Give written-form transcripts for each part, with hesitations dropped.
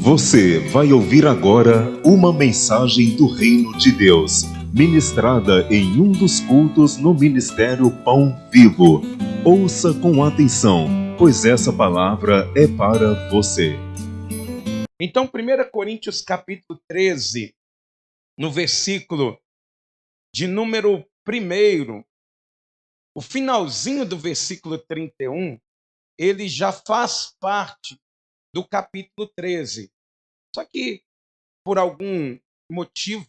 Você vai ouvir agora uma mensagem do Reino de Deus, ministrada em um dos cultos no Ministério Pão Vivo. Ouça com atenção, pois essa palavra é para você. Então, 1 Coríntios capítulo 13, no versículo de número 1, o finalzinho do versículo 31, ele já faz parte do capítulo 13. Só que, por algum motivo,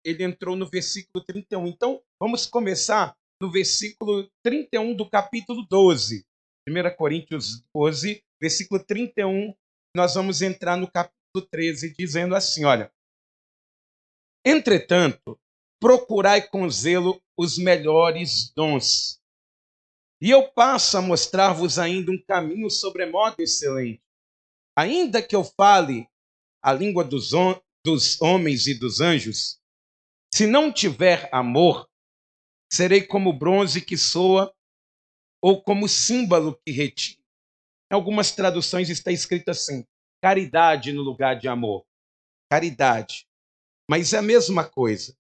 ele entrou no versículo 31. Então, vamos começar no versículo 31 do capítulo 12. 1 Coríntios 12, versículo 31, nós vamos entrar no capítulo 13, dizendo assim, olha: entretanto, procurai com zelo os melhores dons, e eu passo a mostrar-vos ainda um caminho sobremodo excelente. Ainda que eu fale a língua dos homens e dos anjos, se não tiver amor, serei como bronze que soa ou como símbolo que retine. Em algumas traduções está escrito assim: caridade no lugar de amor. Caridade. Mas é a mesma coisa.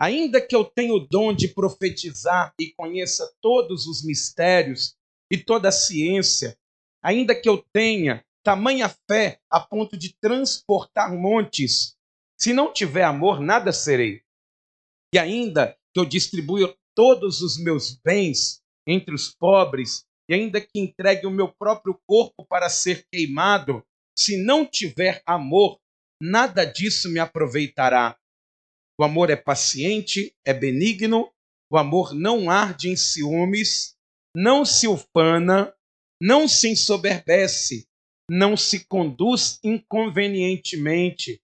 Ainda que eu tenha o dom de profetizar e conheça todos os mistérios e toda a ciência, ainda que eu tenha tamanha fé a ponto de transportar montes, se não tiver amor, nada serei. E ainda que eu distribua todos os meus bens entre os pobres, e ainda que entregue o meu próprio corpo para ser queimado, se não tiver amor, nada disso me aproveitará. O amor é paciente, é benigno, o amor não arde em ciúmes, não se ufana, não se ensoberbece, não se conduz inconvenientemente,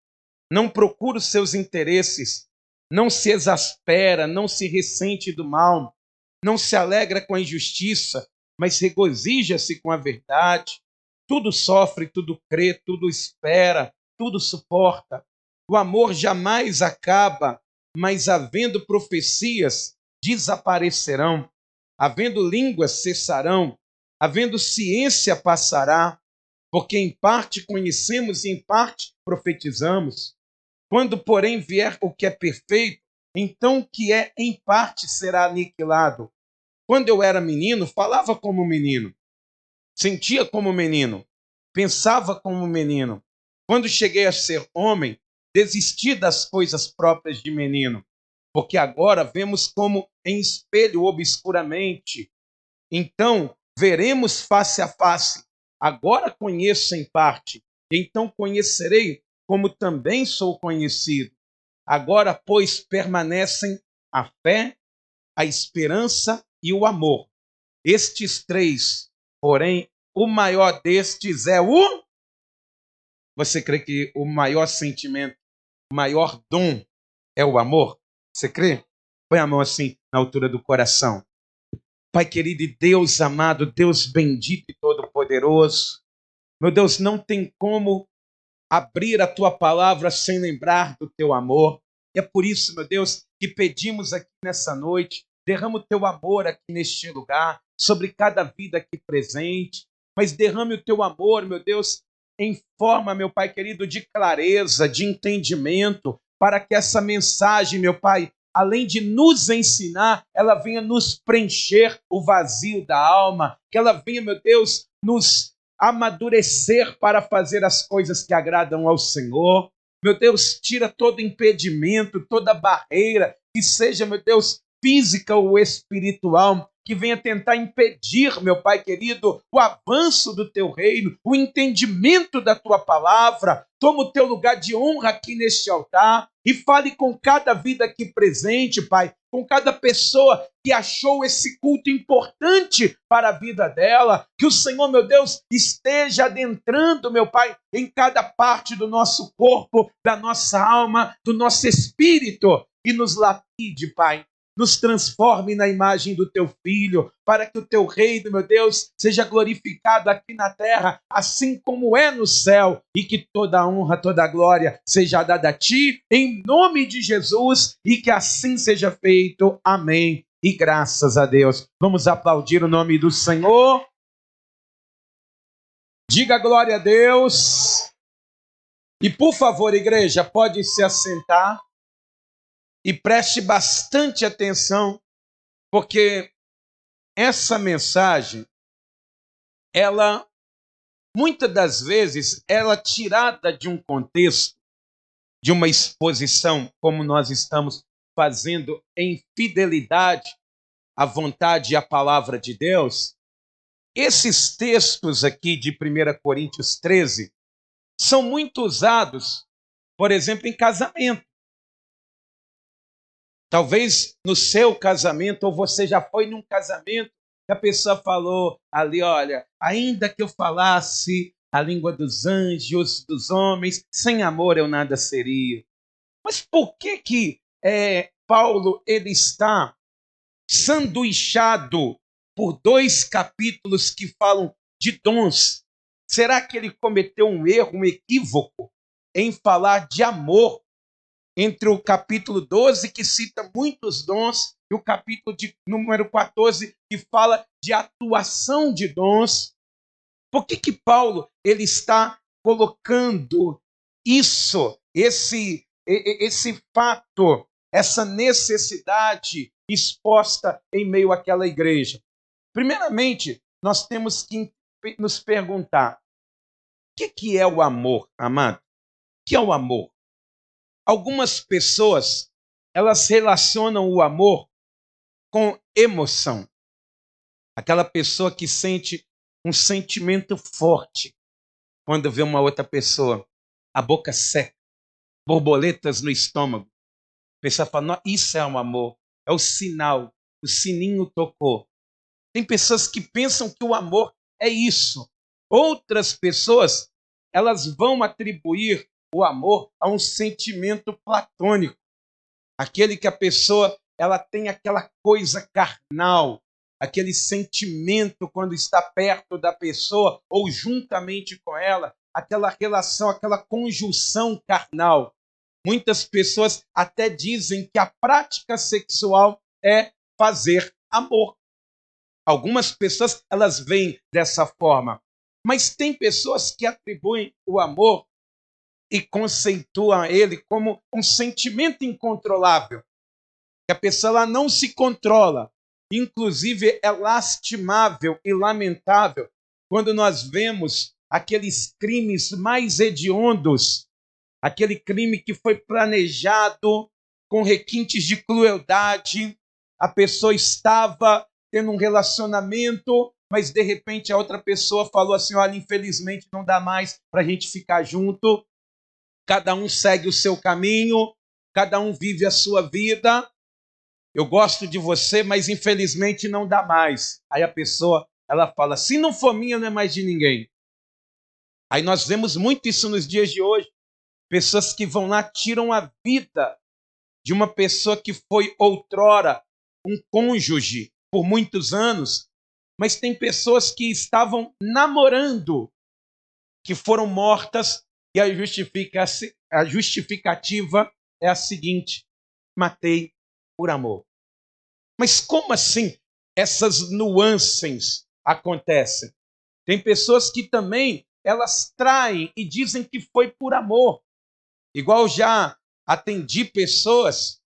não procura os seus interesses, não se exaspera, não se ressente do mal, não se alegra com a injustiça, mas regozija-se com a verdade. Tudo sofre, tudo crê, tudo espera, tudo suporta. O amor jamais acaba, mas havendo profecias, desaparecerão. Havendo línguas, cessarão. Havendo ciência, passará. Porque em parte conhecemos e em parte profetizamos. Quando, porém, vier o que é perfeito, então o que é em parte será aniquilado. Quando eu era menino, falava como menino, sentia como menino, pensava como menino. Quando cheguei a ser homem, desisti das coisas próprias de menino, porque agora vemos como em espelho obscuramente. Então veremos face a face. Agora conheço em parte, então conhecerei como também sou conhecido. Agora, pois, permanecem a fé, a esperança e o amor. Estes três, porém, o maior destes é o... Você crê que o maior sentimento, o maior dom é o amor? Você crê? Põe a mão assim na altura do coração. Pai querido e Deus amado, Deus bendito e todo-poderoso, meu Deus, não tem como abrir a tua palavra sem lembrar do teu amor. E é por isso, meu Deus, que pedimos aqui nessa noite, derrama o teu amor aqui neste lugar, sobre cada vida aqui presente, mas derrame o teu amor, meu Deus, em forma, meu Pai querido, de clareza, de entendimento, para que essa mensagem, meu Pai, além de nos ensinar, ela venha nos preencher o vazio da alma, que ela venha, meu Deus, nos amadurecer para fazer as coisas que agradam ao Senhor. Meu Deus, tira todo impedimento, toda barreira, que seja, meu Deus, física ou espiritual, que venha tentar impedir, meu Pai querido, o avanço do teu reino, o entendimento da tua palavra. Toma o teu lugar de honra aqui neste altar e fale com cada vida aqui presente, Pai, com cada pessoa que achou esse culto importante para a vida dela. Que o Senhor, meu Deus, esteja adentrando, meu Pai, em cada parte do nosso corpo, da nossa alma, do nosso espírito, e nos lapide, Pai. Nos transforme na imagem do teu Filho, para que o teu reino, meu Deus, seja glorificado aqui na terra, assim como é no céu, e que toda a honra, toda a glória seja dada a ti, em nome de Jesus, e que assim seja feito. Amém. E graças a Deus. Vamos aplaudir o nome do Senhor. Diga glória a Deus. E por favor, igreja, pode se assentar e preste bastante atenção, porque essa mensagem, ela, muitas das vezes, ela é tirada de um contexto, de uma exposição, como nós estamos fazendo em fidelidade à vontade e à palavra de Deus. Esses textos aqui de 1 Coríntios 13 são muito usados, por exemplo, em casamento. Talvez no seu casamento, ou você já foi num casamento, que a pessoa falou ali, olha, ainda que eu falasse a língua dos anjos, dos homens, sem amor eu nada seria. Mas por que Paulo ele está sanduichado por 2 capítulos que falam de dons? Será que ele cometeu um erro, um equívoco em falar de amor entre o capítulo 12, que cita muitos dons, e o capítulo de número 14, que fala de atuação de dons? Por que Paulo ele está colocando isso, esse fato, essa necessidade exposta em meio àquela igreja? Primeiramente, nós temos que nos perguntar: o que é o amor, amado? O que é o amor? Algumas pessoas, elas relacionam o amor com emoção. Aquela pessoa que sente um sentimento forte quando vê uma outra pessoa, a boca seca, borboletas no estômago. A pessoa fala, isso é um amor, é o sinal, o sininho tocou. Tem pessoas que pensam que o amor é isso. Outras pessoas, elas vão atribuir o amor a um sentimento platônico. Aquele que a pessoa ela tem aquela coisa carnal, aquele sentimento quando está perto da pessoa ou juntamente com ela, aquela relação, aquela conjunção carnal. Muitas pessoas até dizem que a prática sexual é fazer amor. Algumas pessoas elas veem dessa forma, mas tem pessoas que atribuem o amor e conceituam ele como um sentimento incontrolável, que a pessoa ela não se controla. Inclusive é lastimável e lamentável quando nós vemos aqueles crimes mais hediondos, aquele crime que foi planejado com requintes de crueldade. A pessoa estava tendo um relacionamento, mas de repente a outra pessoa falou assim, olha, infelizmente não dá mais para a gente ficar junto. Cada um segue o seu caminho, cada um vive a sua vida. Eu gosto de você, mas infelizmente não dá mais. Aí a pessoa, ela fala, se não for minha, não é mais de ninguém. Aí nós vemos muito isso nos dias de hoje. Pessoas que vão lá, tiram a vida de uma pessoa que foi outrora um cônjuge por muitos anos, mas tem pessoas que estavam namorando, que foram mortas, e a justificativa é a seguinte, matei por amor. Mas como assim essas nuances acontecem? Tem pessoas que também, elas traem e dizem que foi por amor. Igual já atendi pessoas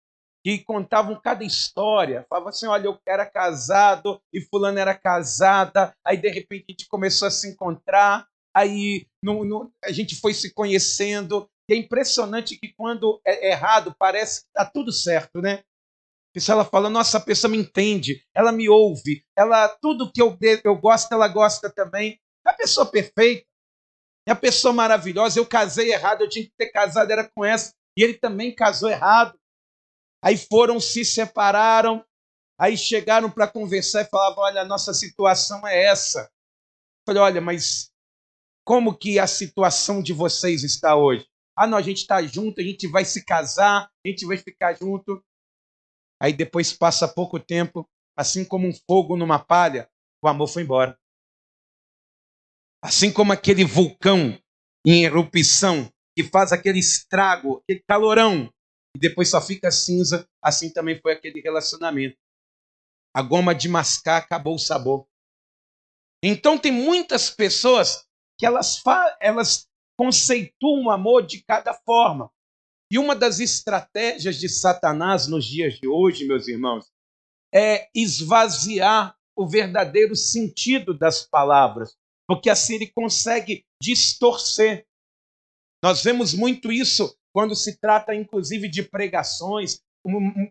que contavam cada história. Falavam assim, olha, eu era casado e fulano era casada, aí de repente a gente começou a se encontrar, aí a gente foi se conhecendo. E é impressionante que quando é errado, parece que está tudo certo, né? A pessoa ela fala, nossa, a pessoa me entende, ela me ouve, ela tudo que eu gosto, ela gosta também. É a pessoa perfeita, é a pessoa maravilhosa. Eu casei errado, eu tinha que ter casado, era com essa, e ele também casou errado. Aí foram, se separaram, aí chegaram para conversar e falavam, olha, a nossa situação é essa. Eu falei, olha, mas como que a situação de vocês está hoje? Ah, não, a gente está junto, a gente vai se casar, a gente vai ficar junto. Aí depois passa pouco tempo, assim como um fogo numa palha, o amor foi embora. Assim como aquele vulcão em erupção, que faz aquele estrago, aquele calorão, e depois só fica cinza, assim também foi aquele relacionamento. A goma de mascar acabou o sabor. Então tem muitas pessoas que elas conceitua o amor de cada forma. E uma das estratégias de Satanás nos dias de hoje, meus irmãos, é esvaziar o verdadeiro sentido das palavras, porque assim ele consegue distorcer. Nós vemos muito isso quando se trata, inclusive, de pregações.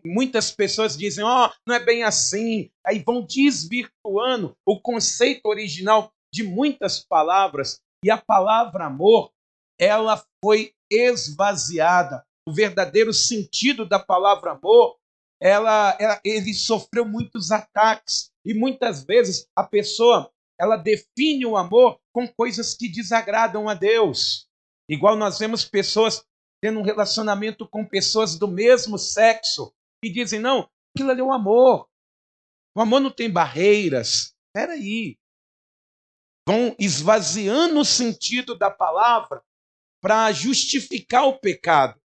Muitas pessoas dizem, não é bem assim. Aí vão desvirtuando o conceito original de muitas palavras. E a palavra amor, ela foi esvaziada. O verdadeiro sentido da palavra amor, ele sofreu muitos ataques. E muitas vezes a pessoa, ela define o amor com coisas que desagradam a Deus. Igual nós vemos pessoas tendo um relacionamento com pessoas do mesmo sexo e dizem, não, aquilo ali é o amor. O amor não tem barreiras. Espera aí. Vão esvaziando o sentido da palavra para justificar o pecado.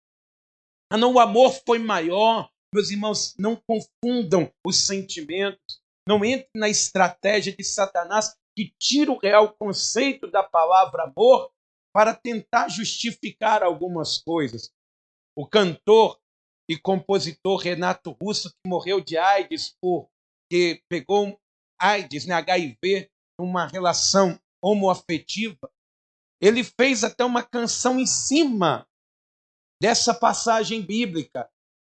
Não, o amor foi maior. Meus irmãos, não confundam os sentimentos. Não entrem na estratégia de Satanás que tira o real conceito da palavra amor para tentar justificar algumas coisas. O cantor e compositor Renato Russo, que morreu de AIDS porque pegou AIDS, HIV, numa relação homoafetiva, ele fez até uma canção em cima dessa passagem bíblica,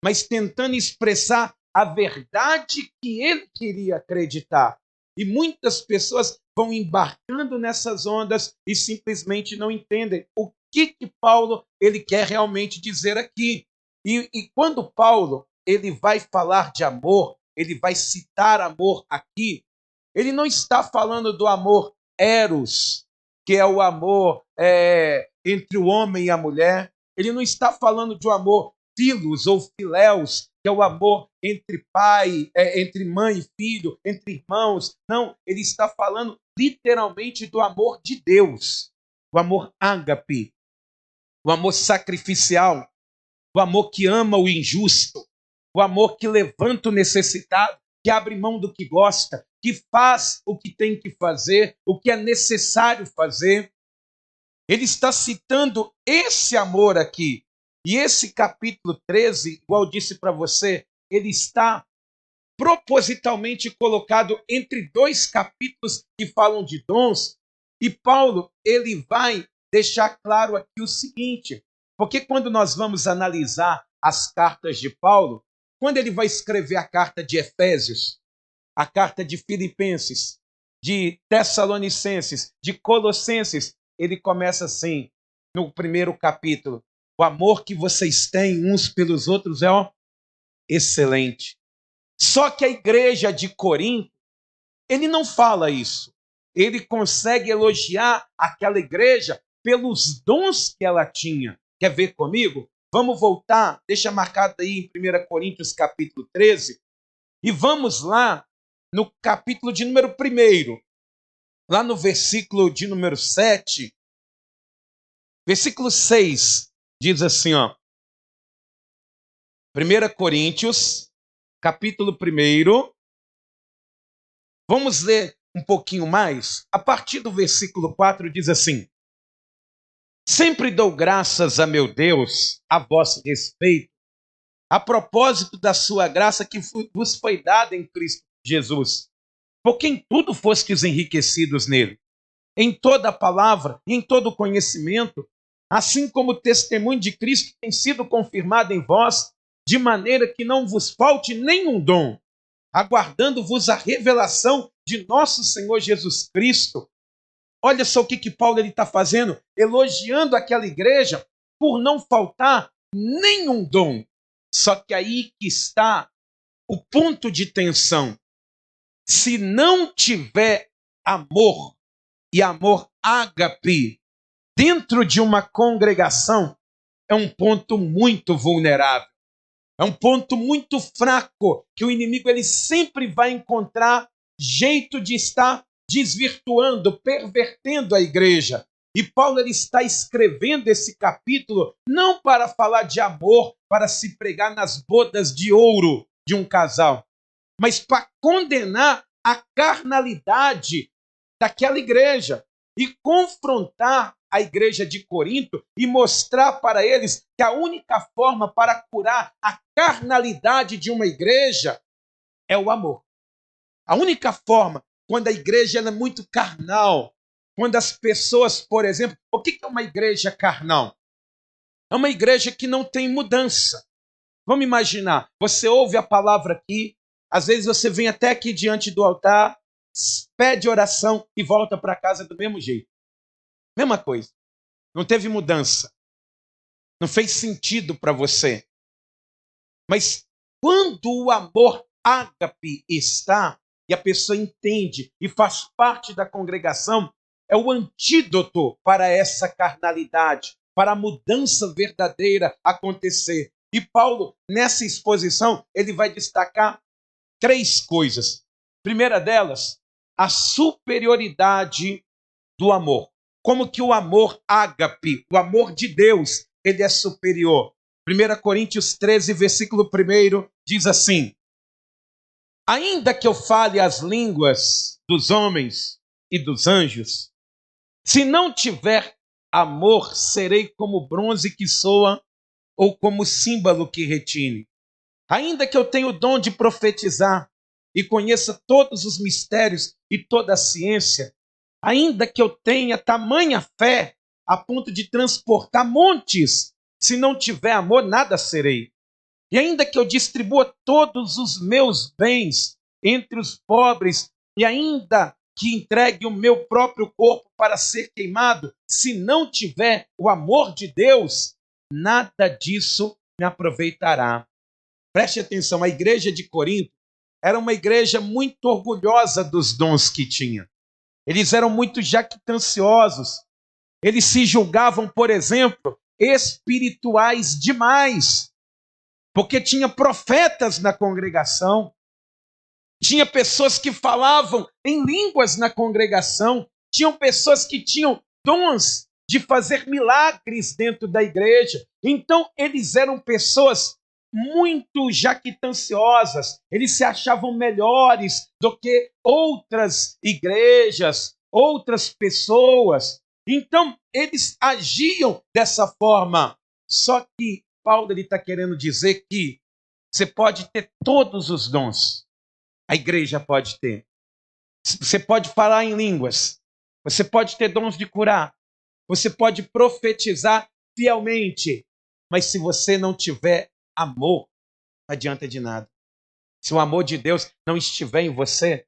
mas tentando expressar a verdade que ele queria acreditar. E muitas pessoas vão embarcando nessas ondas e simplesmente não entendem o que Paulo ele quer realmente dizer aqui. E quando Paulo ele vai falar de amor, ele vai citar amor aqui, ele não está falando do amor eros, que é o amor entre o homem e a mulher. Ele não está falando de um amor filos ou filéus, que é o amor entre pai, entre mãe e filho, entre irmãos. Não, ele está falando literalmente do amor de Deus, o amor ágape, o amor sacrificial, o amor que ama o injusto, o amor que levanta o necessitado, que abre mão do que gosta, que faz o que tem que fazer, o que é necessário fazer. Ele está citando esse amor aqui. E esse capítulo 13, igual eu disse para você, ele está propositalmente colocado entre dois capítulos que falam de dons. E Paulo, ele vai deixar claro aqui o seguinte, porque quando nós vamos analisar as cartas de Paulo, quando ele vai escrever a carta de Efésios, a carta de Filipenses, de Tessalonicenses, de Colossenses, ele começa assim, no primeiro capítulo, o amor que vocês têm uns pelos outros é excelente. Só que a igreja de Corinto, ele não fala isso. Ele consegue elogiar aquela igreja pelos dons que ela tinha. Quer ver comigo? Vamos voltar, deixa marcado aí em 1 Coríntios capítulo 13, e vamos lá no capítulo de número 1, lá no versículo de número 7, versículo 6, diz assim, 1 Coríntios, capítulo 1, vamos ler um pouquinho mais, a partir do versículo 4 diz assim, sempre dou graças a meu Deus a vosso respeito, a propósito da sua graça que vos foi dada em Cristo Jesus, porque em tudo fostes enriquecidos nele, em toda a palavra, em todo o conhecimento, assim como o testemunho de Cristo tem sido confirmado em vós, de maneira que não vos falte nenhum dom, aguardando-vos a revelação de nosso Senhor Jesus Cristo. Olha só o que Paulo está fazendo, elogiando aquela igreja por não faltar nenhum dom. Só que aí que está o ponto de tensão. Se não tiver amor, e amor ágape, dentro de uma congregação, é um ponto muito vulnerável. É um ponto muito fraco, que o inimigo ele sempre vai encontrar jeito de estar desvirtuando, pervertendo a igreja. E Paulo ele está escrevendo esse capítulo não para falar de amor, para se pregar nas bodas de ouro de um casal, mas para condenar a carnalidade daquela igreja e confrontar a igreja de Corinto e mostrar para eles que a única forma para curar a carnalidade de uma igreja é o amor. A única forma, quando a igreja é muito carnal, quando as pessoas, por exemplo, o que é uma igreja carnal? É uma igreja que não tem mudança. Vamos imaginar, você ouve a palavra aqui, às vezes você vem até aqui diante do altar, pede oração e volta para casa do mesmo jeito. Mesma coisa. Não teve mudança. Não fez sentido para você. Mas quando o amor ágape está, e a pessoa entende e faz parte da congregação, é o antídoto para essa carnalidade, para a mudança verdadeira acontecer. E Paulo, nessa exposição, ele vai destacar 3 coisas. Primeira delas, a superioridade do amor. Como que o amor ágape, o amor de Deus, ele é superior. 1 Coríntios 13, versículo 1, diz assim: ainda que eu fale as línguas dos homens e dos anjos, se não tiver amor, serei como bronze que soa ou como símbolo que retine. Ainda que eu tenha o dom de profetizar e conheça todos os mistérios e toda a ciência, ainda que eu tenha tamanha fé a ponto de transportar montes, se não tiver amor, nada serei. E ainda que eu distribua todos os meus bens entre os pobres, e ainda que entregue o meu próprio corpo para ser queimado, se não tiver o amor de Deus, nada disso me aproveitará. Preste atenção, a igreja de Corinto era uma igreja muito orgulhosa dos dons que tinha. Eles eram muito jactanciosos. Eles se julgavam, por exemplo, espirituais demais. Porque tinha profetas na congregação, tinha pessoas que falavam em línguas na congregação, tinham pessoas que tinham dons de fazer milagres dentro da igreja. Então, eles eram pessoas muito jactanciosas, eles se achavam melhores do que outras igrejas, outras pessoas. Então, eles agiam dessa forma. Só que Paulo está querendo dizer que você pode ter todos os dons. A igreja pode ter. Você pode falar em línguas. Você pode ter dons de curar. Você pode profetizar fielmente. Mas se você não tiver amor, não adianta de nada. Se o amor de Deus não estiver em você,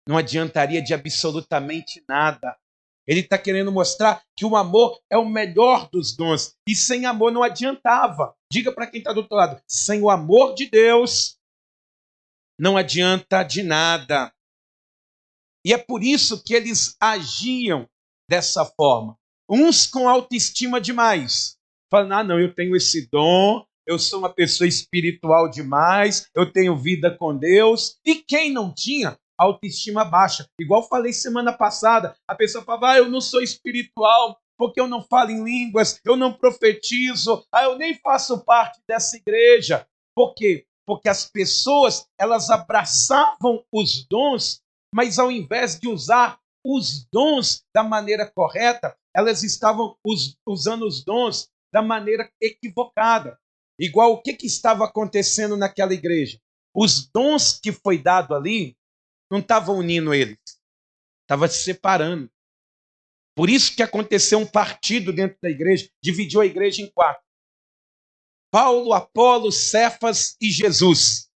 não adiantaria de absolutamente nada. Ele está querendo mostrar que o amor é o melhor dos dons. E sem amor não adiantava. Diga para quem está do outro lado, sem o amor de Deus, não adianta de nada. E é por isso que eles agiam dessa forma. Uns com autoestima demais. Falando, não, eu tenho esse dom, eu sou uma pessoa espiritual demais, eu tenho vida com Deus. E quem não tinha? Autoestima baixa. Igual falei semana passada, a pessoa falava, eu não sou espiritual, porque eu não falo em línguas, eu não profetizo, eu nem faço parte dessa igreja. Por quê? Porque as pessoas, elas abraçavam os dons, mas ao invés de usar os dons da maneira correta, elas estavam usando os dons da maneira equivocada. Igual o que estava acontecendo naquela igreja? Os dons que foi dado ali, não estavam unindo eles, estava se separando. Por isso que aconteceu um partido dentro da igreja, dividiu a igreja em 4. Paulo, Apolo, Cefas e Jesus.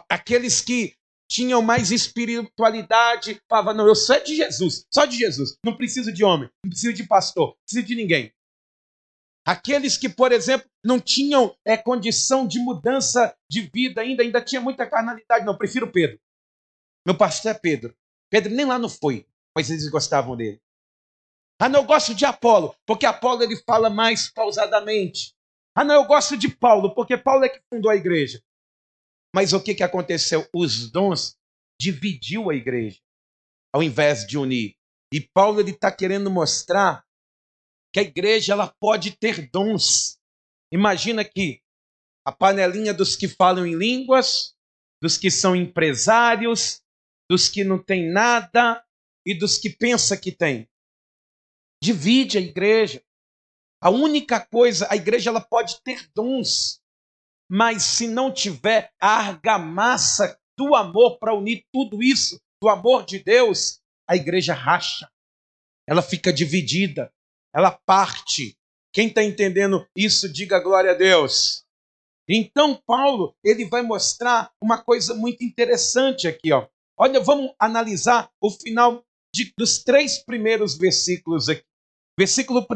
Aqueles que tinham mais espiritualidade, falavam, não, eu sou de Jesus, só de Jesus. Não preciso de homem, não preciso de pastor, não preciso de ninguém. Aqueles que, por exemplo, não tinham condição de mudança de vida ainda tinha muita carnalidade. Não, prefiro Pedro. Meu pastor é Pedro. Pedro nem lá não foi, mas eles gostavam dele. Não, eu gosto de Apolo, porque Apolo ele fala mais pausadamente. Não, eu gosto de Paulo, porque Paulo é que fundou a igreja. Mas o que aconteceu? Os dons dividiu a igreja, ao invés de unir. E Paulo está querendo mostrar que a igreja ela pode ter dons. Imagina que a panelinha dos que falam em línguas, dos que são empresários, dos que não têm nada e dos que pensam que têm. divide a igreja. A única coisa, a igreja ela pode ter dons, mas se não tiver a argamassa do amor para unir tudo isso, do amor de Deus, a igreja racha, ela fica dividida, ela parte. Quem está entendendo isso, diga glória a Deus. Então, Paulo, ele vai mostrar uma coisa muito interessante aqui, ó. Olha, vamos analisar o final dos 3 primeiros versículos aqui. Versículo 1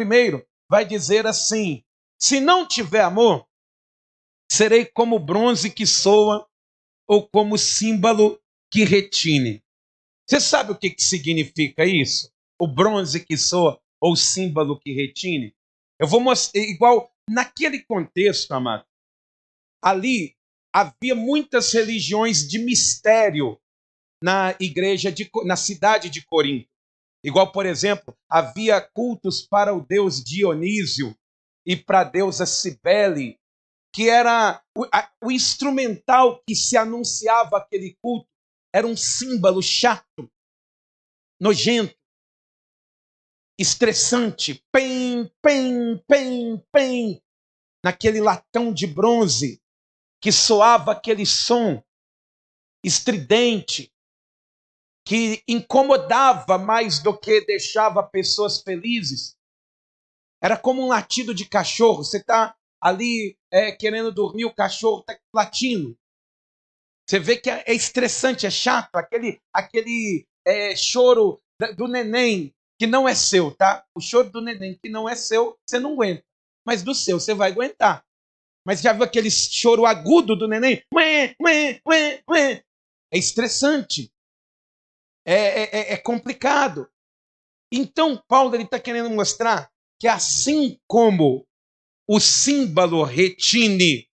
vai dizer assim: se não tiver amor, serei como bronze que soa ou como símbolo que retine. Você sabe o que significa isso? O bronze que soa ou símbolo que retine? Eu vou mostrar, igual naquele contexto, amado, ali havia muitas religiões de mistério na igreja, na cidade de Corinto. Igual, por exemplo, havia cultos para o deus Dionísio e para a deusa Cibele, que era o instrumental que se anunciava aquele culto, era um símbolo chato, nojento, estressante, pem, pem, pem, pem, naquele latão de bronze, que soava aquele som estridente, que incomodava mais do que deixava pessoas felizes. Era como um latido de cachorro. Você está ali querendo dormir, o cachorro está latindo. Você vê que é estressante, é chato, aquele choro do neném que não é seu, tá? O choro do neném que não é seu, você não aguenta. Mas do seu, você vai aguentar. Mas já viu aquele choro agudo do neném? Ué, ué, ué, ué. É estressante. É complicado. Então, Paulo está querendo mostrar que assim como o símbolo retine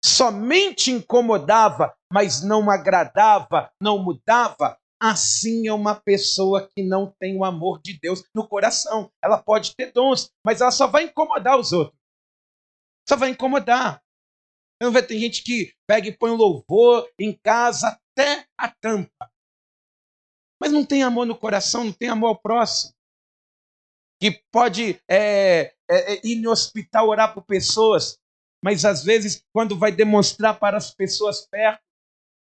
somente incomodava, mas não agradava, não mudava, assim é uma pessoa que não tem o amor de Deus no coração. Ela pode ter dons, mas ela só vai incomodar os outros. Só vai incomodar. Não vai ter gente que pega e põe um louvor em casa até a tampa. Mas não tem amor no coração, não tem amor ao próximo. Que pode ir no hospital orar por pessoas, mas às vezes, quando vai demonstrar para as pessoas perto,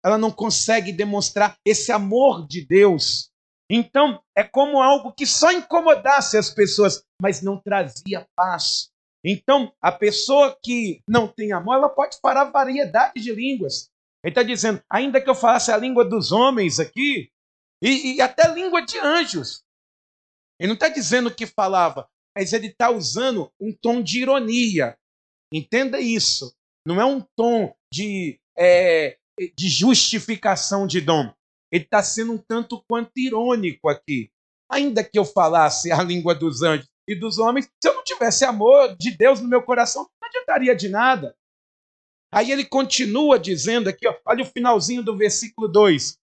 ela não consegue demonstrar esse amor de Deus. Então, é como algo que só incomodasse as pessoas, mas não trazia paz. Então, a pessoa que não tem amor, ela pode falar variedade de línguas. Ele está dizendo, ainda que eu falasse a língua dos homens aqui, e até língua de anjos. Ele não está dizendo que falava, mas ele está usando um tom de ironia. Entenda isso. Não é um tom de justificação de dom. Ele está sendo um tanto quanto irônico aqui. Ainda que eu falasse a língua dos anjos e dos homens, se eu não tivesse amor de Deus no meu coração, não adiantaria de nada. Aí ele continua dizendo aqui, ó, olha o finalzinho do versículo 2.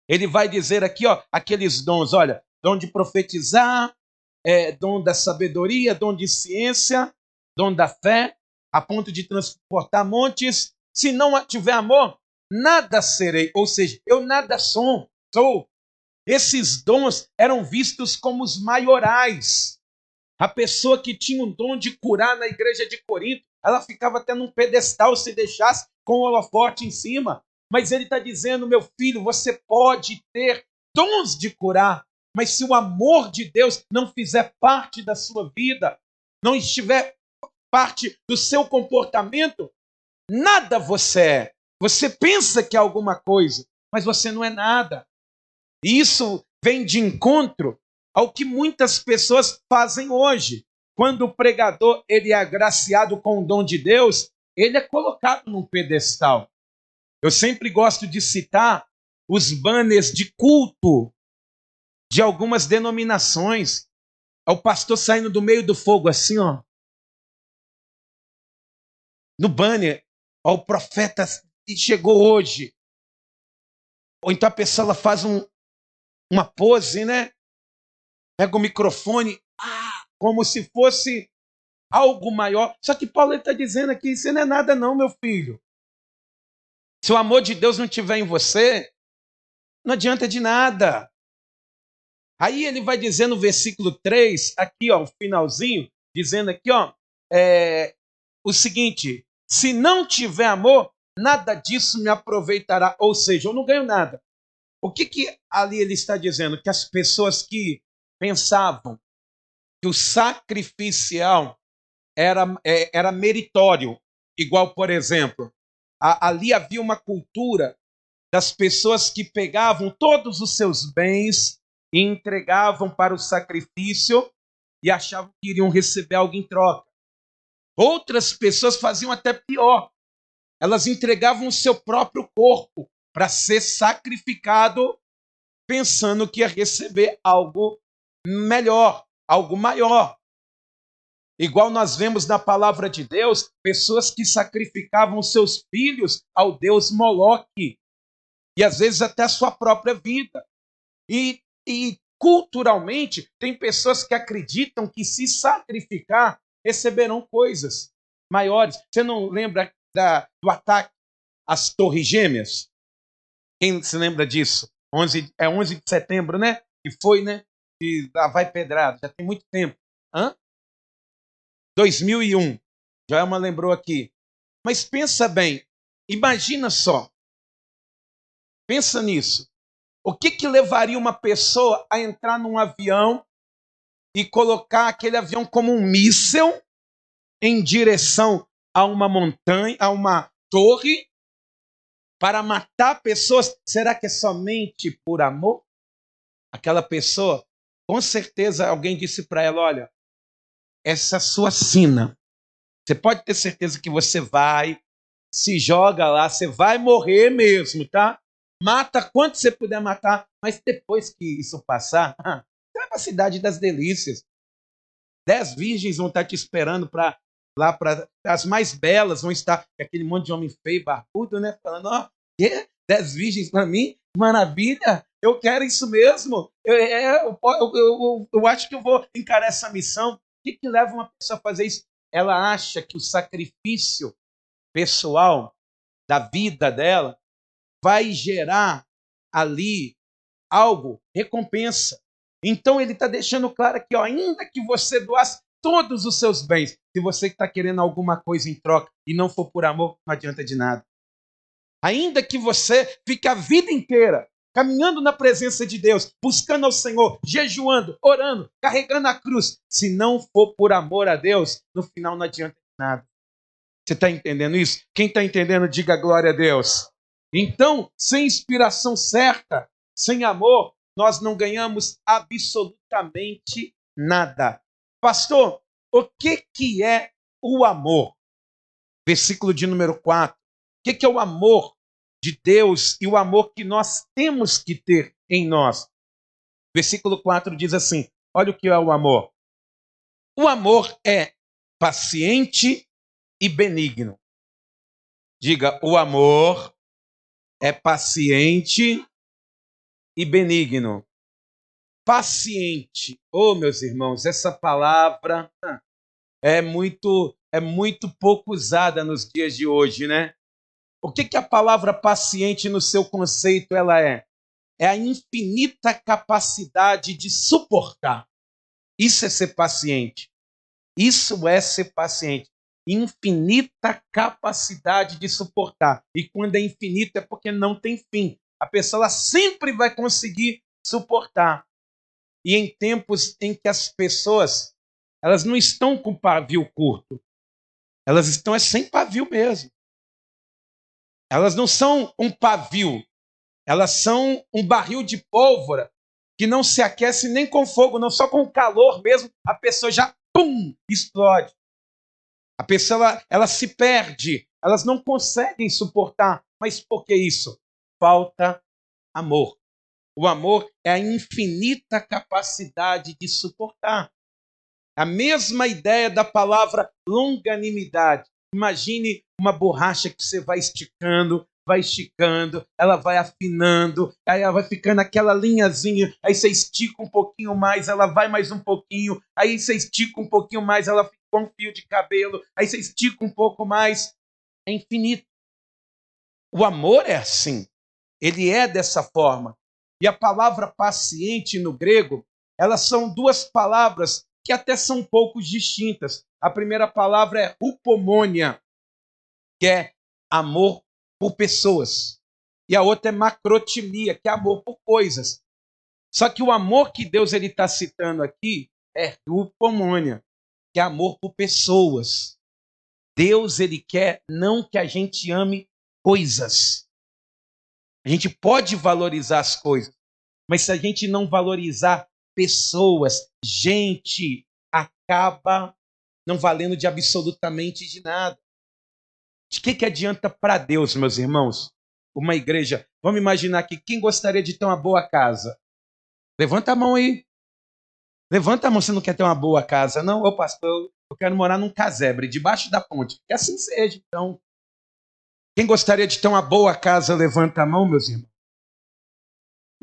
Ele vai dizer aqui, ó, aqueles dons, olha, dom de profetizar, dom da sabedoria, dom de ciência, dom da fé, a ponto de transportar montes. Se não tiver amor, nada serei. Ou seja, eu nada sou. Esses dons eram vistos como os maiorais. A pessoa que tinha um dom de curar na igreja de Corinto, ela ficava até num pedestal se deixasse com o holofote em cima. Mas ele está dizendo, meu filho, você pode ter dons de curar, mas se o amor de Deus não fizer parte da sua vida, não estiver parte do seu comportamento, nada você é. Você pensa que é alguma coisa, mas você não é nada. E isso vem de encontro ao que muitas pessoas fazem hoje. Quando o pregador ele é agraciado com o dom de Deus, ele é colocado num pedestal. Eu sempre gosto de citar os banners de culto de algumas denominações. É o pastor saindo do meio do fogo assim, ó. No banner, ó, o profeta chegou hoje. Ou então a pessoa ela faz uma pose, né? Pega o microfone, como se fosse algo maior. Só que Paulo está dizendo aqui, isso não é nada não, meu filho. Se o amor de Deus não estiver em você, não adianta de nada. Aí ele vai dizer no versículo 3, aqui, ó, o finalzinho, dizendo aqui, ó, o seguinte: se não tiver amor, nada disso me aproveitará. Ou seja, eu não ganho nada. O que ali ele está dizendo? Que as pessoas que pensavam que o sacrificial era meritório, igual, por exemplo, ali havia uma cultura das pessoas que pegavam todos os seus bens e entregavam para o sacrifício e achavam que iriam receber algo em troca. Outras pessoas faziam até pior. Elas entregavam o seu próprio corpo para ser sacrificado, pensando que ia receber algo melhor, algo maior. Igual nós vemos na palavra de Deus, pessoas que sacrificavam seus filhos ao deus Moloque, e às vezes até a sua própria vida. E culturalmente, tem pessoas que acreditam que se sacrificar, receberão coisas maiores. Você não lembra do ataque às Torres Gêmeas? Quem se lembra disso? 11 de setembro, né? Que foi, né? E lá vai pedrada, já tem muito tempo. 2001. Joelma lembrou aqui. Mas pensa bem, imagina só. Pensa nisso. O que levaria uma pessoa a entrar num avião e colocar aquele avião como um míssil em direção a uma montanha, a uma torre, para matar pessoas? Será que é somente por amor? Aquela pessoa, com certeza alguém disse para ela: olha, essa sua sina, você pode ter certeza que você vai, se joga lá, você vai morrer mesmo, tá? Mata quanto você puder matar, mas depois que isso passar, você vai para a cidade das delícias. 10 virgens vão estar te esperando para lá, para as mais belas vão estar, aquele monte de homem feio, barbudo, né? Falando: ó, 10 virgens para mim? Maravilha, eu quero isso mesmo. Eu acho que eu vou encarar essa missão. O que leva uma pessoa a fazer isso? Ela acha que o sacrifício pessoal da vida dela vai gerar ali algo, recompensa. Então ele está deixando claro aqui, ó, ainda que você doasse todos os seus bens, se você está querendo alguma coisa em troca e não for por amor, não adianta de nada. Ainda que você fique a vida inteira caminhando na presença de Deus, buscando ao Senhor, jejuando, orando, carregando a cruz, se não for por amor a Deus, no final não adianta de nada. Você está entendendo isso? Quem está entendendo, diga glória a Deus. Então, sem inspiração certa, sem amor, nós não ganhamos absolutamente nada. Pastor, o que é o amor? Versículo de número 4. O que é o amor de Deus e o amor que nós temos que ter em nós? Versículo 4 diz assim: olha o que é o amor. O amor é paciente e benigno. Diga, o amor é paciente e benigno. Paciente. Oh, meus irmãos, essa palavra é muito pouco usada nos dias de hoje, né? O que a palavra paciente no seu conceito ela é? É a infinita capacidade de suportar. Isso é ser paciente. Isso é ser paciente. Infinita capacidade de suportar. E quando é infinito é porque não tem fim. A pessoa sempre vai conseguir suportar. E em tempos em que as pessoas elas não estão com pavio curto, elas estão sem pavio mesmo. Elas não são um pavio, elas são um barril de pólvora que não se aquece nem com fogo, não, só com calor mesmo, a pessoa já pum, explode. A pessoa ela se perde, elas não conseguem suportar. Mas por que isso? Falta amor. O amor é a infinita capacidade de suportar. A mesma ideia da palavra longanimidade. Imagine uma borracha que você vai esticando, ela vai afinando, aí ela vai ficando aquela linhazinha, aí você estica um pouquinho mais, ela vai mais um pouquinho, aí você estica um pouquinho mais, ela fica com um fio de cabelo, aí você estica um pouco mais. É infinito. O amor é assim. Ele é dessa forma. E a palavra paciente no grego, elas são duas palavras que até são um pouco distintas. A primeira palavra é upomônia, que é amor por pessoas. E a outra é macrotimia, que é amor por coisas. Só que o amor que Deus está citando aqui é upomônia, que é amor por pessoas. Deus, ele quer não que a gente ame coisas. A gente pode valorizar as coisas, mas se a gente não valorizar pessoas, gente acaba não valendo de absolutamente de nada. De que adianta para Deus, meus irmãos, uma igreja? Vamos imaginar que quem gostaria de ter uma boa casa? Levanta a mão aí. Levanta a mão se não quer ter uma boa casa. Não, ô pastor, eu quero morar num casebre, debaixo da ponte. Que assim seja, então. Quem gostaria de ter uma boa casa, levanta a mão, meus irmãos.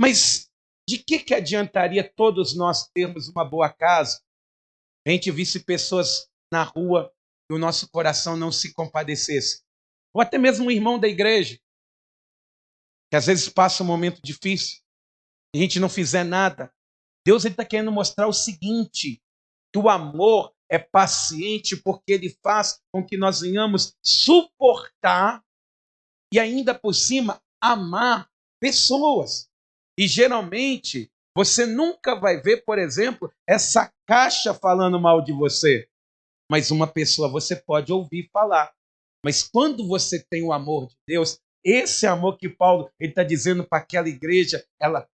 Mas de que adiantaria todos nós termos uma boa casa? A gente visse pessoas na rua e o nosso coração não se compadecesse. Ou até mesmo um irmão da igreja, que às vezes passa um momento difícil e a gente não fizer nada. Deus está querendo mostrar o seguinte, que o amor é paciente porque ele faz com que nós venhamos suportar e ainda por cima amar pessoas. E geralmente você nunca vai ver, por exemplo, essa caixa falando mal de você. Mas uma pessoa você pode ouvir falar. Mas quando você tem o amor de Deus, esse amor que Paulo está dizendo para aquela igreja, ela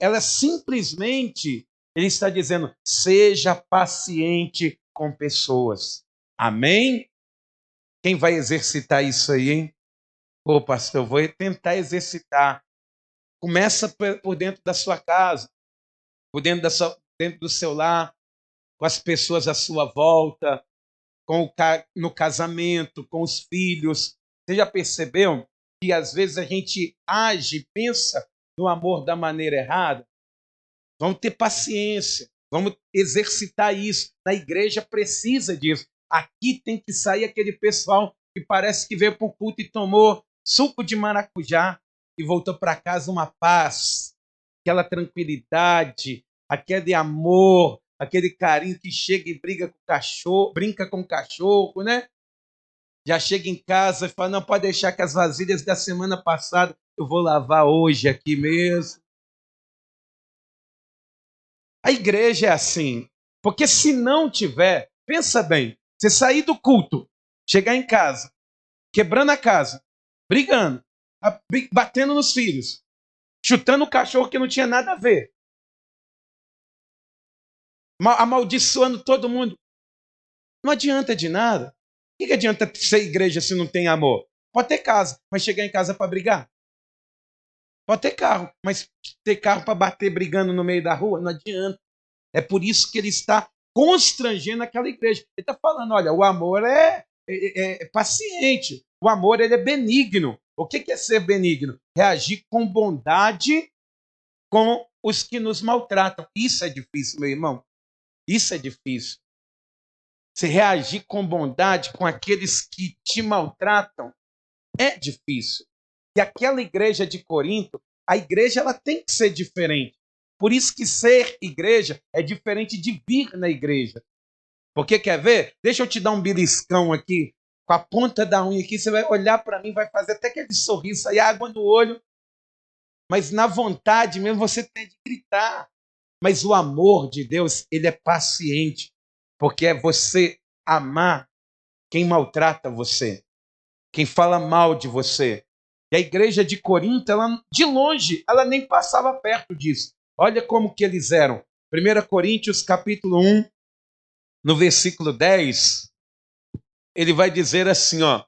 é simplesmente, ele está dizendo, seja paciente com pessoas. Amém? Quem vai exercitar isso aí, hein? Ô, pastor, eu vou tentar exercitar. Começa por dentro da sua casa, por dentro do seu lar, com as pessoas à sua volta, no casamento, com os filhos. Você já percebeu que às vezes a gente age, pensa no amor da maneira errada? Vamos ter paciência, vamos exercitar isso. Na igreja precisa disso. Aqui tem que sair aquele pessoal que parece que veio para o culto e tomou suco de maracujá e voltou para casa uma paz, aquela tranquilidade, aquele amor, aquele carinho que chega e briga com o cachorro, brinca com o cachorro, né? Já chega em casa e fala, não, pode deixar que as vasilhas da semana passada eu vou lavar hoje aqui mesmo. A igreja é assim, porque se não tiver, pensa bem, você sair do culto, chegar em casa, quebrando a casa, brigando, batendo nos filhos, chutando o cachorro que não tinha nada a ver, amaldiçoando todo mundo. Não adianta de nada. O que adianta ser igreja se não tem amor? Pode ter casa, mas chegar em casa para brigar. Pode ter carro, mas ter carro para bater brigando no meio da rua, não adianta. É por isso que ele está constrangendo aquela igreja. Ele está falando, olha, o amor é paciente, o amor ele é benigno. O que é ser benigno? Reagir com bondade com os que nos maltratam. Isso é difícil, meu irmão. Isso é difícil. Se reagir com bondade com aqueles que te maltratam é difícil. E aquela igreja de Corinto, a igreja ela tem que ser diferente. Por isso que ser igreja é diferente de vir na igreja. Porque quer ver? Deixa eu te dar um beliscão aqui, com a ponta da unha aqui, você vai olhar para mim, vai fazer até aquele sorriso aí, água no olho. Mas na vontade mesmo você tem de gritar. Mas o amor de Deus, ele é paciente. Porque é você amar quem maltrata você, quem fala mal de você. E a igreja de Corinto, ela, de longe, ela nem passava perto disso. Olha como que eles eram. 1 Coríntios capítulo 1, no versículo 10, ele vai dizer assim, ó.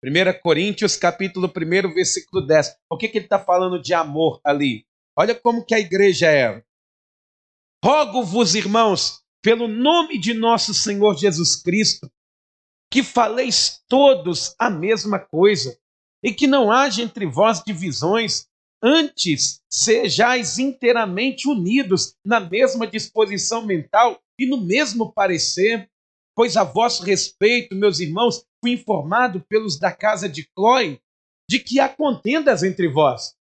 1 Coríntios capítulo 1, versículo 10. Por que ele está falando de amor ali? Olha como que a igreja era. Rogo-vos, irmãos, pelo nome de nosso Senhor Jesus Cristo, que faleis todos a mesma coisa, e que não haja entre vós divisões, antes sejais inteiramente unidos na mesma disposição mental e no mesmo parecer, pois a vosso respeito, meus irmãos, fui informado pelos da casa de Cloé de que há contendas entre vós.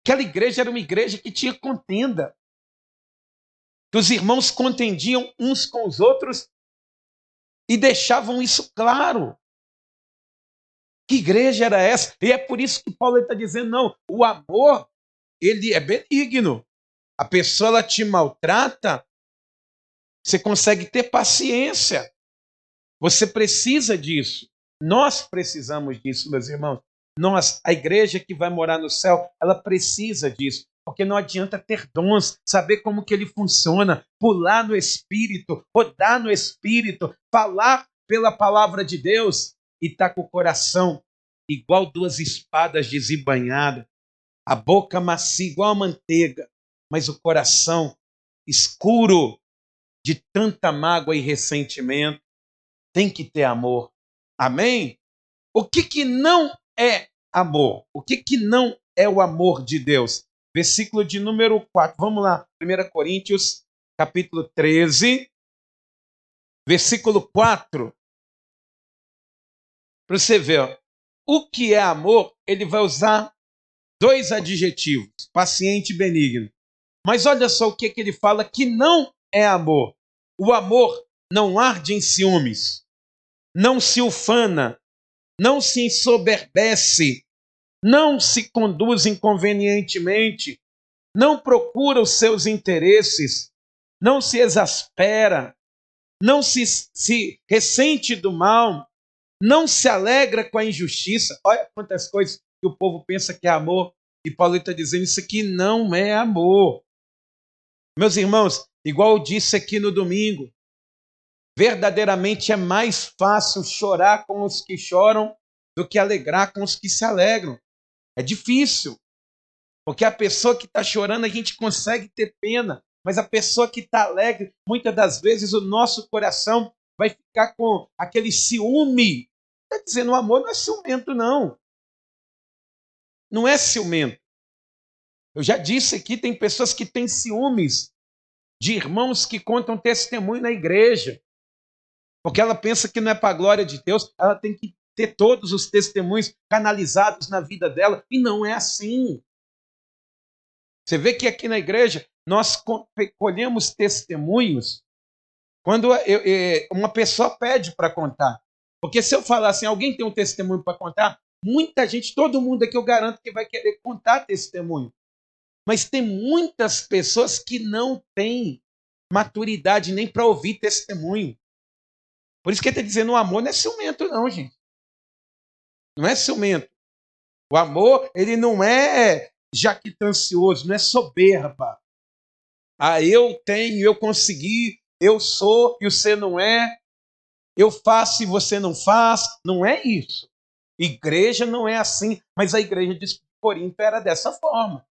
Aquela igreja era uma igreja que tinha contenda. que os irmãos contendiam uns com os outros e deixavam isso claro. Que igreja era essa? E é por isso que Paulo está dizendo, não, o amor, ele é benigno. A pessoa ela te maltrata, você consegue ter paciência. Você precisa disso. Nós precisamos disso, meus irmãos. Nós, a igreja que vai morar no céu, ela precisa disso. Porque não adianta ter dons, saber como que ele funciona, pular no Espírito, rodar no Espírito, falar pela palavra de Deus e estar com o coração igual duas espadas desembainhadas, a boca macia igual a manteiga, mas o coração escuro de tanta mágoa e ressentimento. Tem que ter amor. Amém? O que não é amor? O que não é o amor de Deus? Versículo de número 4. Vamos lá. 1 Coríntios, capítulo 13, versículo 4. Para você ver, ó, o que é amor, ele vai usar dois adjetivos, paciente e benigno. Mas olha só o que ele fala que não é amor. O amor não arde em ciúmes, não se ufana, não se ensoberbece, não se conduz inconvenientemente, não procura os seus interesses, não se exaspera, não se ressente do mal, não se alegra com a injustiça. Olha quantas coisas que o povo pensa que é amor, e Paulo está dizendo isso aqui não é amor. Meus irmãos, igual eu disse aqui no domingo, verdadeiramente é mais fácil chorar com os que choram do que alegrar com os que se alegram. É difícil, porque a pessoa que está chorando a gente consegue ter pena, mas a pessoa que está alegre, muitas das vezes o nosso coração vai ficar com aquele ciúme. Está dizendo, o amor não é ciumento, não. Não é ciumento. Eu já disse aqui, tem pessoas que têm ciúmes de irmãos que contam testemunho na igreja, porque ela pensa que não é para a glória de Deus, ela tem que ter todos os testemunhos canalizados na vida dela, e não é assim. Você vê que aqui na igreja nós colhemos testemunhos quando uma pessoa pede para contar. Porque se eu falar assim, alguém tem um testemunho para contar, muita gente, todo mundo aqui eu garanto que vai querer contar testemunho. Mas tem muitas pessoas que não têm maturidade nem para ouvir testemunho. Por isso que ele está dizendo, o amor não é ciumento não, gente. Não é ciumento. O amor, ele não é jactancioso, não é soberba. Ah, eu tenho, eu consegui, eu sou e você não é. Eu faço e você não faz. Não é isso. Igreja não é assim. Mas a igreja de Corinto era dessa forma.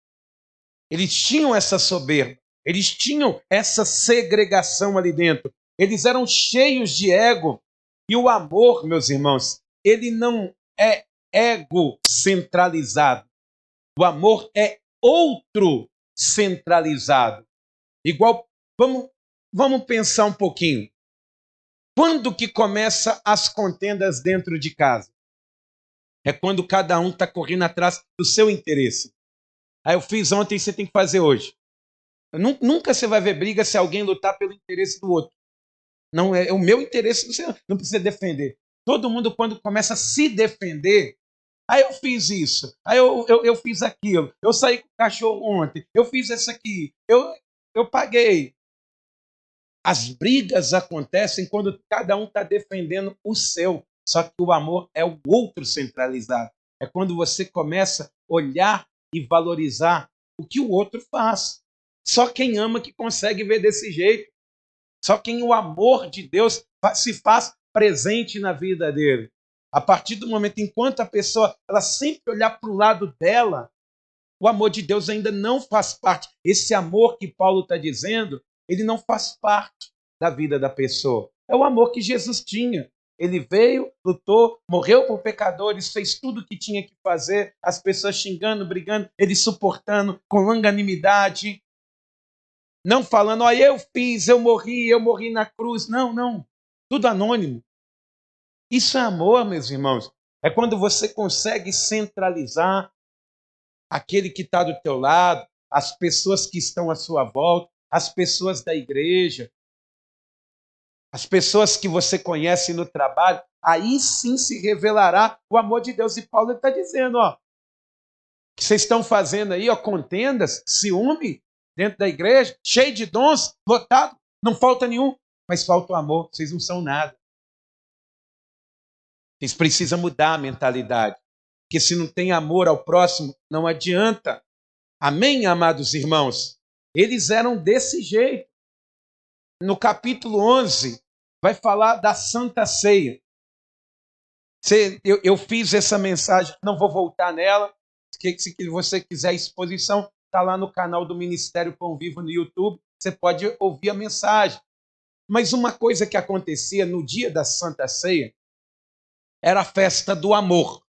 Eles tinham essa soberba. Eles tinham essa segregação ali dentro. Eles eram cheios de ego. E o amor, meus irmãos, ele não é egocentralizado. O amor é outro centralizado. Igual, vamos pensar um pouquinho. Quando que começa as contendas dentro de casa? É quando cada um está correndo atrás do seu interesse. Aí eu fiz ontem, você tem que fazer hoje. Nunca você vai ver briga se alguém lutar pelo interesse do outro. Não é o meu interesse, você não precisa defender. Todo mundo, quando começa a se defender, aí eu fiz isso, aí eu fiz aquilo, eu saí com o cachorro ontem, eu fiz isso aqui, eu paguei. As brigas acontecem quando cada um está defendendo o seu, só que o amor é o outro centralizado. É quando você começa a olhar e valorizar o que o outro faz. Só quem ama que consegue ver desse jeito. Só quem o amor de Deus se faz presente na vida dele. A partir do momento, enquanto a pessoa ela sempre olhar para o lado dela, o amor de Deus ainda não faz parte. Esse amor que Paulo está dizendo, ele não faz parte da vida da pessoa. É o amor que Jesus tinha. Ele veio, lutou, morreu por pecadores, fez tudo o que tinha que fazer, as pessoas xingando, brigando, ele suportando com longanimidade. Não falando, eu fiz, eu morri na cruz. Não. Tudo anônimo. Isso é amor, meus irmãos. É quando você consegue centralizar aquele que está do teu lado, as pessoas que estão à sua volta. as pessoas da igreja, as pessoas que você conhece no trabalho, aí sim se revelará o amor de Deus. E Paulo está dizendo, ó, que vocês estão fazendo aí, ó, contendas, ciúme dentro da igreja, cheio de dons, lotado, não falta nenhum, mas falta o amor, vocês não são nada. Vocês precisam mudar a mentalidade, porque se não tem amor ao próximo, não adianta. Amém, amados irmãos? Eles eram desse jeito. No capítulo 11, vai falar da Santa Ceia. Eu fiz essa mensagem, não vou voltar nela. Se você quiser exposição, está lá no canal do Ministério Pão Vivo no YouTube. Você pode ouvir a mensagem. Mas uma coisa que acontecia no dia da Santa Ceia era a festa do amor.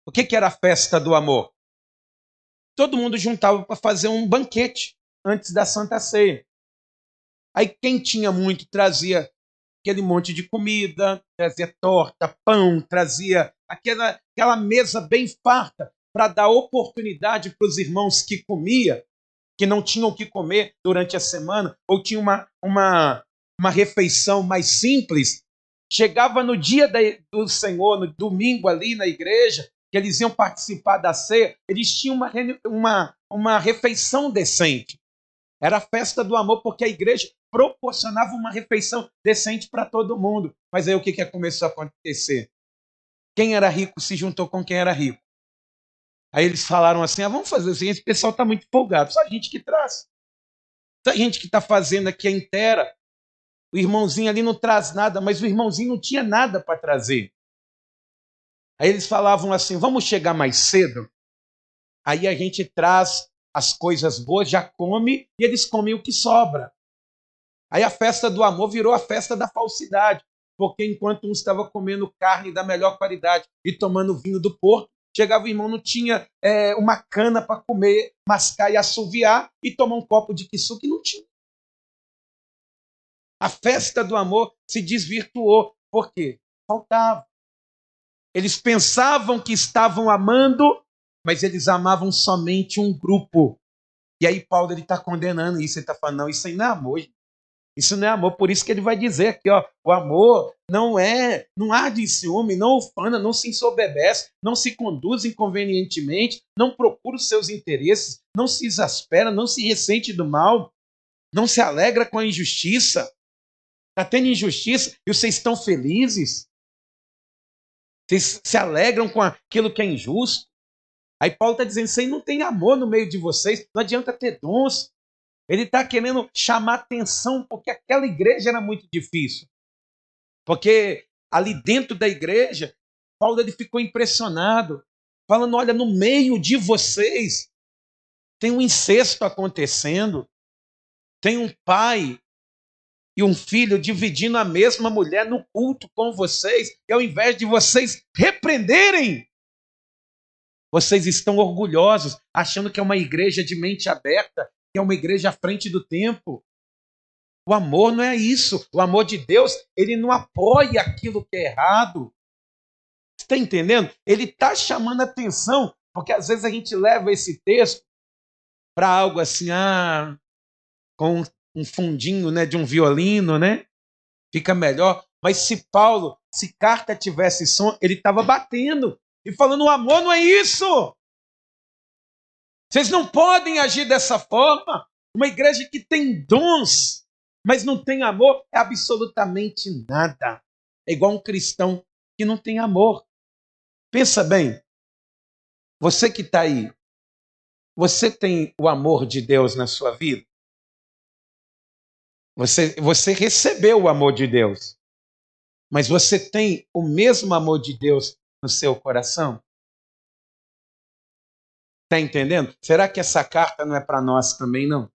O que era a festa do amor? Todo mundo juntava para fazer um banquete antes da Santa Ceia. Aí quem tinha muito trazia aquele monte de comida, trazia torta, pão, trazia aquela mesa bem farta para dar oportunidade para os irmãos que comiam, que não tinham o que comer durante a semana, ou tinham uma refeição mais simples. Chegava no dia do Senhor, no domingo ali na igreja, que eles iam participar da ceia, eles tinham uma refeição decente. Era a festa do amor, porque a igreja proporcionava uma refeição decente para todo mundo. Mas aí o que começou a acontecer? Quem era rico se juntou com quem era rico. Aí eles falaram assim, vamos fazer o seguinte, esse pessoal está muito empolgado, só a gente que traz. Só a gente que está fazendo aqui a inteira. O irmãozinho ali não traz nada, mas o irmãozinho não tinha nada para trazer. Aí eles falavam assim, vamos chegar mais cedo? Aí a gente traz as coisas boas, já come, e eles comem o que sobra. Aí a festa do amor virou a festa da falsidade, porque enquanto um estava comendo carne da melhor qualidade e tomando vinho do porto, chegava o irmão, não tinha uma cana para comer, mascar e assoviar, e tomar um copo de quissuque, não tinha. A festa do amor se desvirtuou. Por quê? Faltava. Eles pensavam que estavam amando, mas eles amavam somente um grupo. E aí Paulo está condenando isso, ele está falando, não, isso aí não é amor, gente. Isso não é amor, por isso que ele vai dizer aqui, ó, o amor não arde em ciúme, não ufana, não se ensoberbece, não se conduz inconvenientemente, não procura os seus interesses, não se exaspera, não se ressente do mal, não se alegra com a injustiça. Está tendo injustiça e vocês estão felizes? Vocês se alegram com aquilo que é injusto? Aí Paulo está dizendo, isso aí não tem amor no meio de vocês, não adianta ter dons. Ele está querendo chamar atenção, porque aquela igreja era muito difícil. Porque ali dentro da igreja, Paulo ele ficou impressionado, falando, olha, no meio de vocês tem um incesto acontecendo, tem um pai e um filho dividindo a mesma mulher no culto com vocês, e ao invés de vocês repreenderem, vocês estão orgulhosos, achando que é uma igreja de mente aberta, que é uma igreja à frente do tempo. O amor não é isso. O amor de Deus, ele não apoia aquilo que é errado. Você está entendendo? Ele está chamando atenção, porque às vezes a gente leva esse texto para algo assim, com um fundinho, né, de um violino, né? Fica melhor. Mas se carta tivesse som, ele estava batendo e falando, o amor não é isso. Vocês não podem agir dessa forma. Uma igreja que tem dons, mas não tem amor, é absolutamente nada. É igual um cristão que não tem amor. Pensa bem, você que está aí, você tem o amor de Deus na sua vida? Você recebeu o amor de Deus, mas você tem o mesmo amor de Deus no seu coração? Está entendendo? Será que essa carta não é para nós também, não?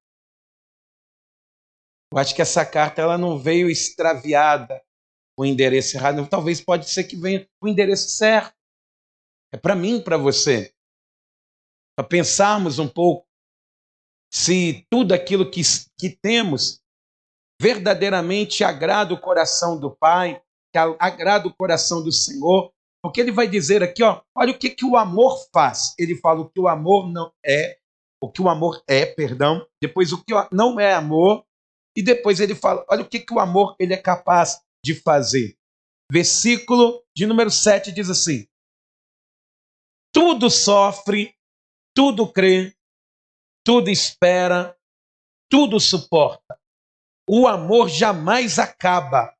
Eu acho que essa carta ela não veio extraviada, o endereço errado. Talvez pode ser que venha o endereço certo. É para mim, para você. Para pensarmos um pouco se tudo aquilo que temos verdadeiramente agrada o coração do Pai, que agrada o coração do Senhor. Porque ele vai dizer aqui, olha o que o amor faz. Ele fala o que o amor não é, o que o amor é, perdão, depois o que não é amor, e depois ele fala, olha o que o amor ele é capaz de fazer. Versículo de número 7 diz assim: tudo sofre, tudo crê, tudo espera, tudo suporta. O amor jamais acaba,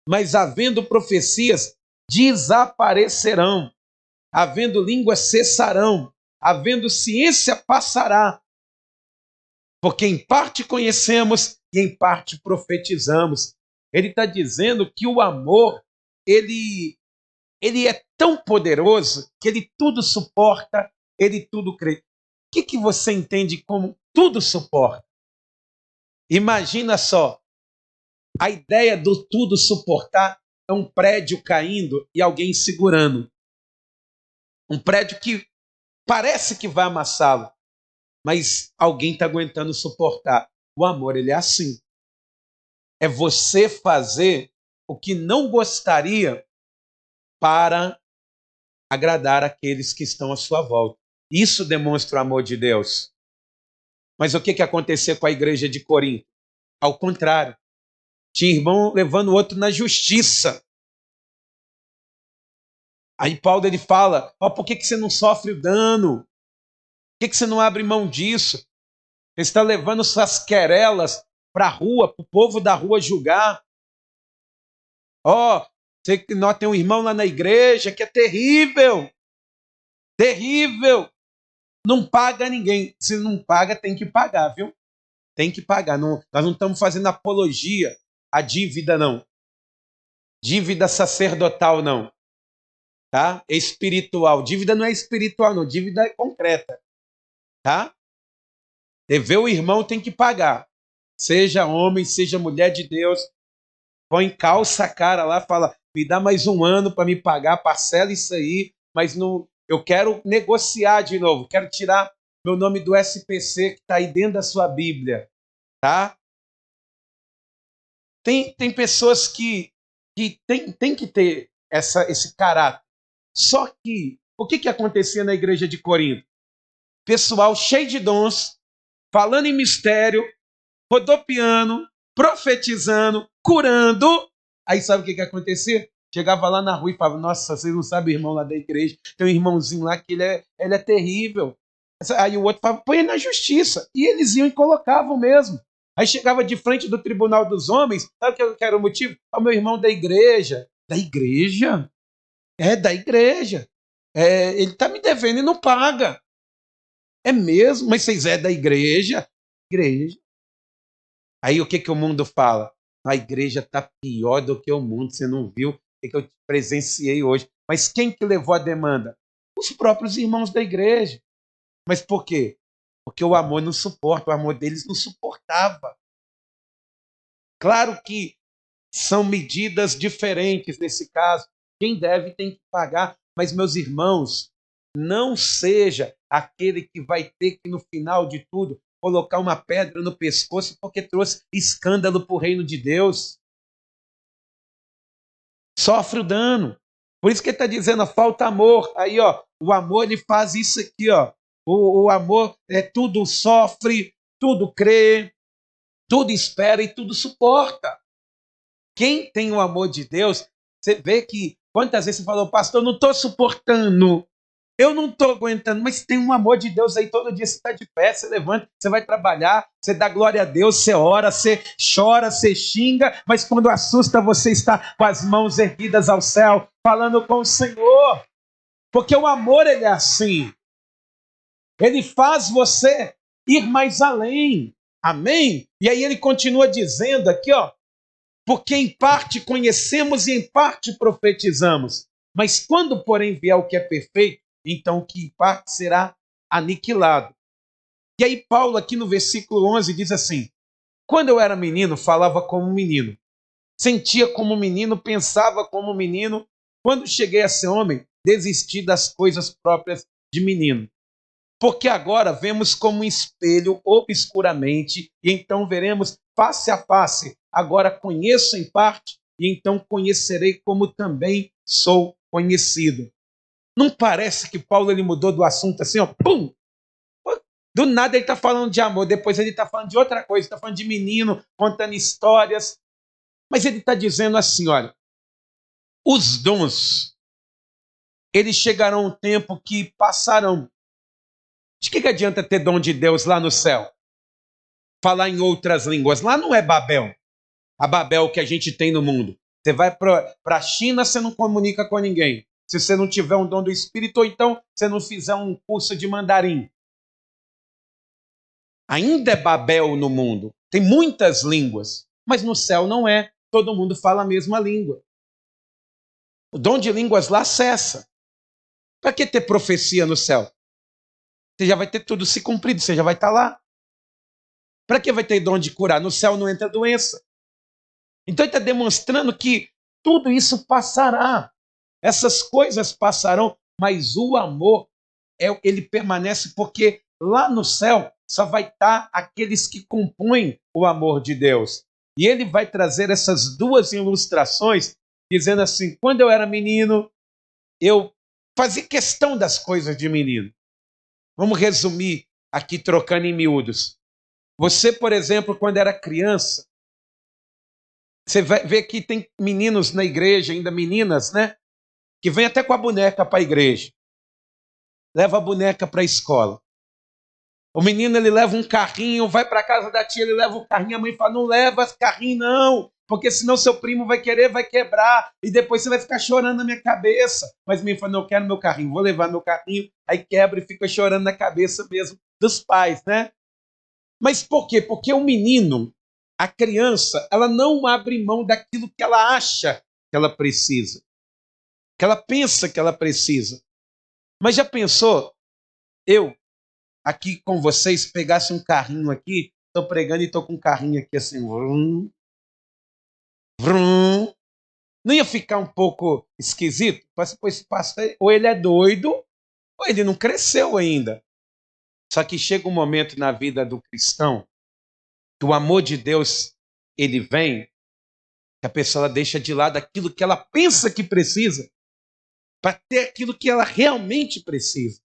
mas havendo profecias, desaparecerão, havendo línguas cessarão, havendo ciência passará, porque em parte conhecemos e em parte profetizamos. Ele está dizendo que o amor, ele é tão poderoso que ele tudo suporta, ele tudo crê. O que você entende como tudo suporta? Imagina só, a ideia do tudo suportar é um prédio caindo e alguém segurando. Um prédio que parece que vai amassá-lo, mas alguém está aguentando suportar. O amor, ele é assim. É você fazer o que não gostaria para agradar aqueles que estão à sua volta. Isso demonstra o amor de Deus. Mas o que aconteceu com a igreja de Corinto? Ao contrário. Tinha irmão levando o outro na justiça. Aí Paulo ele fala, por que você não sofre o dano? Por que você não abre mão disso? Você está levando suas querelas para a rua, para o povo da rua julgar. Sei que nós temos um irmão lá na igreja que é terrível. Terrível. Não paga ninguém. Se não paga, tem que pagar, viu? Tem que pagar. Não, nós não estamos fazendo apologia à dívida, não. Dívida sacerdotal, não. Tá? Espiritual. Dívida não é espiritual, não. Dívida é concreta. Tá? Dever o irmão tem que pagar. Seja homem, seja mulher de Deus. Põe calça a cara lá, fala, me dá mais um ano para me pagar, parcela isso aí, mas não, eu quero negociar de novo, quero tirar meu nome do SPC que está aí dentro da sua Bíblia. Tá? Tem pessoas que tem que ter esse caráter. Só que, o que acontecia na igreja de Corinto? Pessoal cheio de dons, falando em mistério, rodopiando, profetizando, curando. Aí sabe o que acontecia? Chegava lá na rua e falava, nossa, vocês não sabem o irmão lá da igreja, tem um irmãozinho lá que ele é terrível. Aí o outro falava, põe ele na justiça. E eles iam e colocavam mesmo. Aí chegava de frente do tribunal dos homens, sabe o que era o motivo? O meu irmão da igreja. Da igreja? É, da igreja. Ele está me devendo e não paga. É mesmo? Mas vocês é da igreja? Igreja. Aí o que o mundo fala? A igreja está pior do que o mundo, você não viu o que eu presenciei hoje. Mas quem que levou a demanda? Os próprios irmãos da igreja. Mas por quê? Porque o amor não suporta, o amor deles não suportava. Claro que são medidas diferentes nesse caso. Quem deve tem que pagar. Mas, meus irmãos, não seja aquele que vai ter que, no final de tudo, colocar uma pedra no pescoço porque trouxe escândalo para o reino de Deus. Sofre o dano. Por isso que ele está dizendo, falta amor. Aí, o amor ele faz isso aqui, O amor tudo sofre, tudo crê, tudo espera e tudo suporta. Quem tem o amor de Deus, você vê que quantas vezes você falou, pastor, eu não estou suportando, eu não estou aguentando, mas tem um amor de Deus aí, todo dia você está de pé, você levanta, você vai trabalhar, você dá glória a Deus, você ora, você chora, você xinga, mas quando assusta você está com as mãos erguidas ao céu, falando com o Senhor, porque o amor ele é assim, ele faz você ir mais além, amém? E aí ele continua dizendo aqui, porque em parte conhecemos e em parte profetizamos. Mas quando, porém, vier o que é perfeito, então o que em parte será aniquilado. E aí Paulo, aqui no versículo 11, diz assim, quando eu era menino, falava como menino, sentia como menino, pensava como menino. Quando cheguei a ser homem, desisti das coisas próprias de menino. Porque agora vemos como um espelho obscuramente, e então veremos face a face. Agora conheço em parte, e então conhecerei como também sou conhecido. Não parece que Paulo ele mudou do assunto assim, pum! Do nada ele está falando de amor, depois ele está falando de outra coisa, está falando de menino, contando histórias. Mas ele está dizendo assim, olha, os dons, eles chegarão um tempo que passarão. De que adianta ter dom de Deus lá no céu? Falar em outras línguas. Lá não é Babel. A Babel que a gente tem no mundo. Você vai para a China, você não comunica com ninguém. Se você não tiver um dom do Espírito, ou então você não fizer um curso de mandarim. Ainda é Babel no mundo. Tem muitas línguas. Mas no céu não é. Todo mundo fala a mesma língua. O dom de línguas lá cessa. Para que ter profecia no céu? Você já vai ter tudo se cumprido, você já vai estar lá. Para que vai ter dom de curar? No céu não entra doença. Então ele está demonstrando que tudo isso passará. Essas coisas passarão, mas o amor, ele permanece porque lá no céu só vai estar aqueles que compõem o amor de Deus. E ele vai trazer essas duas ilustrações, dizendo assim, quando eu era menino, eu fazia questão das coisas de menino. Vamos resumir aqui, trocando em miúdos. Você, por exemplo, quando era criança, você vai ver que tem meninos na igreja, ainda meninas, né? Que vêm até com a boneca para a igreja. Leva a boneca para a escola. O menino, ele leva um carrinho, vai para a casa da tia, ele leva o carrinho, a mãe fala, não leva esse carrinho não, porque senão seu primo vai quebrar, e depois você vai ficar chorando na minha cabeça. Mas a mãe fala, não, eu quero meu carrinho, vou levar meu carrinho, aí quebra e fica chorando na cabeça mesmo dos pais, né? Mas por quê? Porque o menino, a criança, ela não abre mão daquilo que ela acha que ela precisa, que ela pensa que ela precisa. Mas já pensou, eu, aqui com vocês, pegasse um carrinho aqui, estou pregando e estou com um carrinho aqui assim, vrum, vrum. Não ia ficar um pouco esquisito? Esse pastor, ou ele é doido, ou ele não cresceu ainda. Só que chega um momento na vida do cristão que o amor de Deus, ele vem, que a pessoa ela deixa de lado aquilo que ela pensa que precisa, para ter aquilo que ela realmente precisa,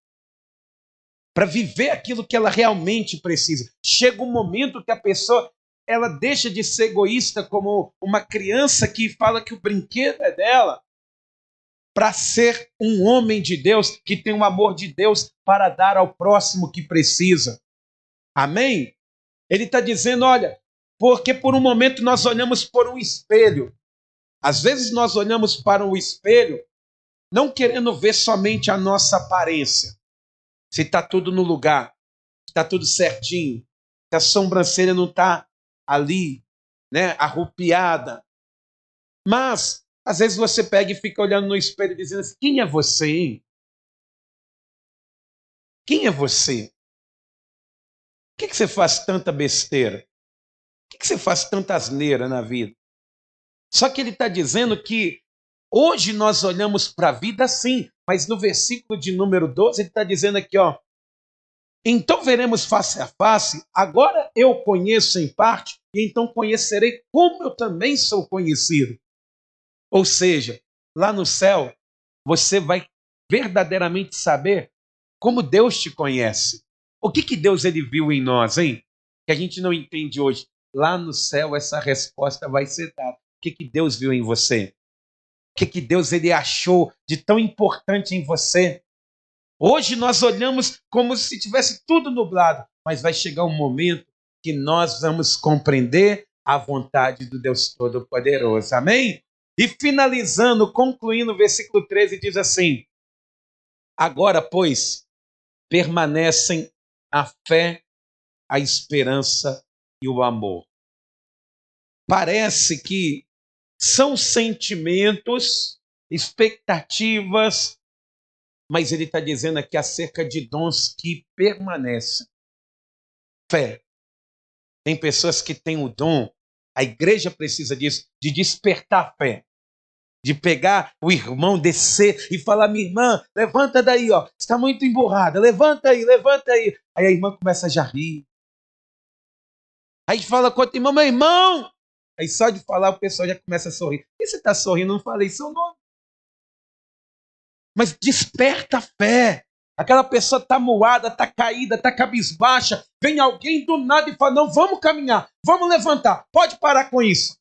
para viver aquilo que ela realmente precisa. Chega um momento que a pessoa ela deixa de ser egoísta como uma criança que fala que o brinquedo é dela, para ser um homem de Deus que tem o amor de Deus para dar ao próximo que precisa. Amém? Ele está dizendo, olha, porque por um momento nós olhamos por um espelho. Às vezes nós olhamos para um espelho não querendo ver somente a nossa aparência. Se está tudo no lugar, se está tudo certinho, se a sobrancelha não está ali, né, arrupiada. Mas, às vezes você pega e fica olhando no espelho e dizendo assim, quem é você, hein? Quem é você? Por que você faz tanta besteira? Por que você faz tanta asneira na vida? Só que ele está dizendo que hoje nós olhamos para a vida assim, mas no versículo de número 12 ele está dizendo aqui, ó, então veremos face a face, agora eu conheço em parte, e então conhecerei como eu também sou conhecido. Ou seja, lá no céu, você vai verdadeiramente saber como Deus te conhece. O que Deus ele viu em nós, hein? Que a gente não entende hoje. Lá no céu, essa resposta vai ser dada. O que Deus viu em você? O que Deus ele achou de tão importante em você? Hoje nós olhamos como se tivesse tudo nublado, mas vai chegar um momento que nós vamos compreender a vontade do Deus Todo-Poderoso. Amém? E finalizando, concluindo o versículo 13, diz assim, agora, pois, permanecem a fé, a esperança e o amor. Parece que são sentimentos, expectativas, mas ele está dizendo aqui acerca de dons que permanecem. Fé. Tem pessoas que têm o dom, a igreja precisa disso, de despertar a fé. De pegar o irmão, descer e falar, minha irmã, levanta daí, ó, está muito emburrada, levanta aí, levanta aí. Aí a irmã começa a já rir. Aí fala com outro irmão, meu irmão. Aí só de falar o pessoal já começa a sorrir. Por que você está sorrindo? Não falei seu nome. Mas desperta a fé. Aquela pessoa está moada, está caída, está cabisbaixa. Vem alguém do nada e fala, não, vamos caminhar, vamos levantar. Pode parar com isso.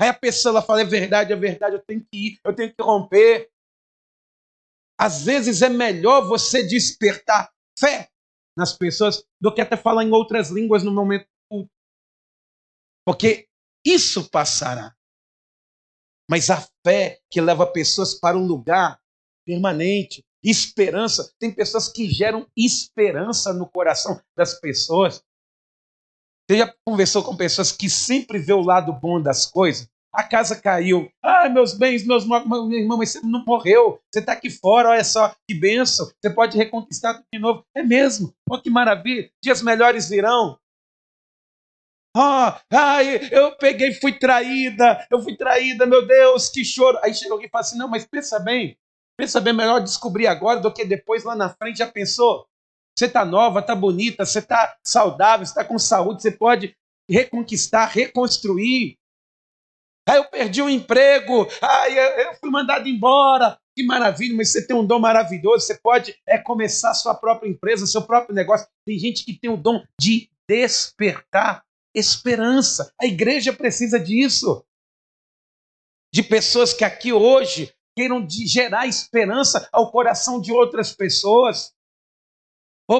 Aí a pessoa ela fala, é verdade, eu tenho que ir, eu tenho que romper. Às vezes é melhor você despertar fé nas pessoas do que até falar em outras línguas no momento do culto. Porque isso passará. Mas a fé que leva pessoas para um lugar permanente, esperança. Tem pessoas que geram esperança no coração das pessoas. Você já conversou com pessoas que sempre vê o lado bom das coisas? A casa caiu. Ah, meus bens, meu irmão, mas você não morreu. Você está aqui fora, olha só, que bênção. Você pode reconquistar tudo de novo. É mesmo. Oh, que maravilha. Dias melhores virão. Eu peguei, fui traída, meu Deus, que choro. Aí chega alguém e fala assim, não, mas pensa bem, melhor descobrir agora do que depois lá na frente. Já pensou? Você está nova, está bonita, você está saudável, você está com saúde, você pode reconquistar, reconstruir. Eu perdi o emprego, eu fui mandado embora. Que maravilha, mas você tem um dom maravilhoso, você pode começar a sua própria empresa, seu próprio negócio. Tem gente que tem o dom de despertar esperança. A igreja precisa disso. De pessoas que aqui hoje queiram gerar esperança ao coração de outras pessoas.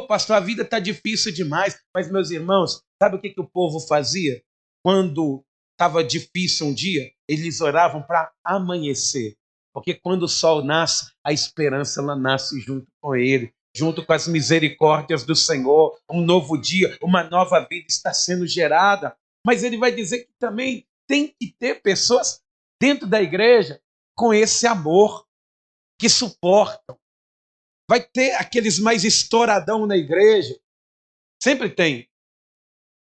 Pastor, a vida está difícil demais. Mas, meus irmãos, sabe o que o povo fazia? Quando estava difícil um dia, eles oravam para amanhecer. Porque quando o sol nasce, a esperança ela nasce junto com ele. Junto com as misericórdias do Senhor, um novo dia, uma nova vida está sendo gerada. Mas ele vai dizer que também tem que ter pessoas dentro da igreja com esse amor, que suportam. Vai ter aqueles mais estouradão na igreja. Sempre tem.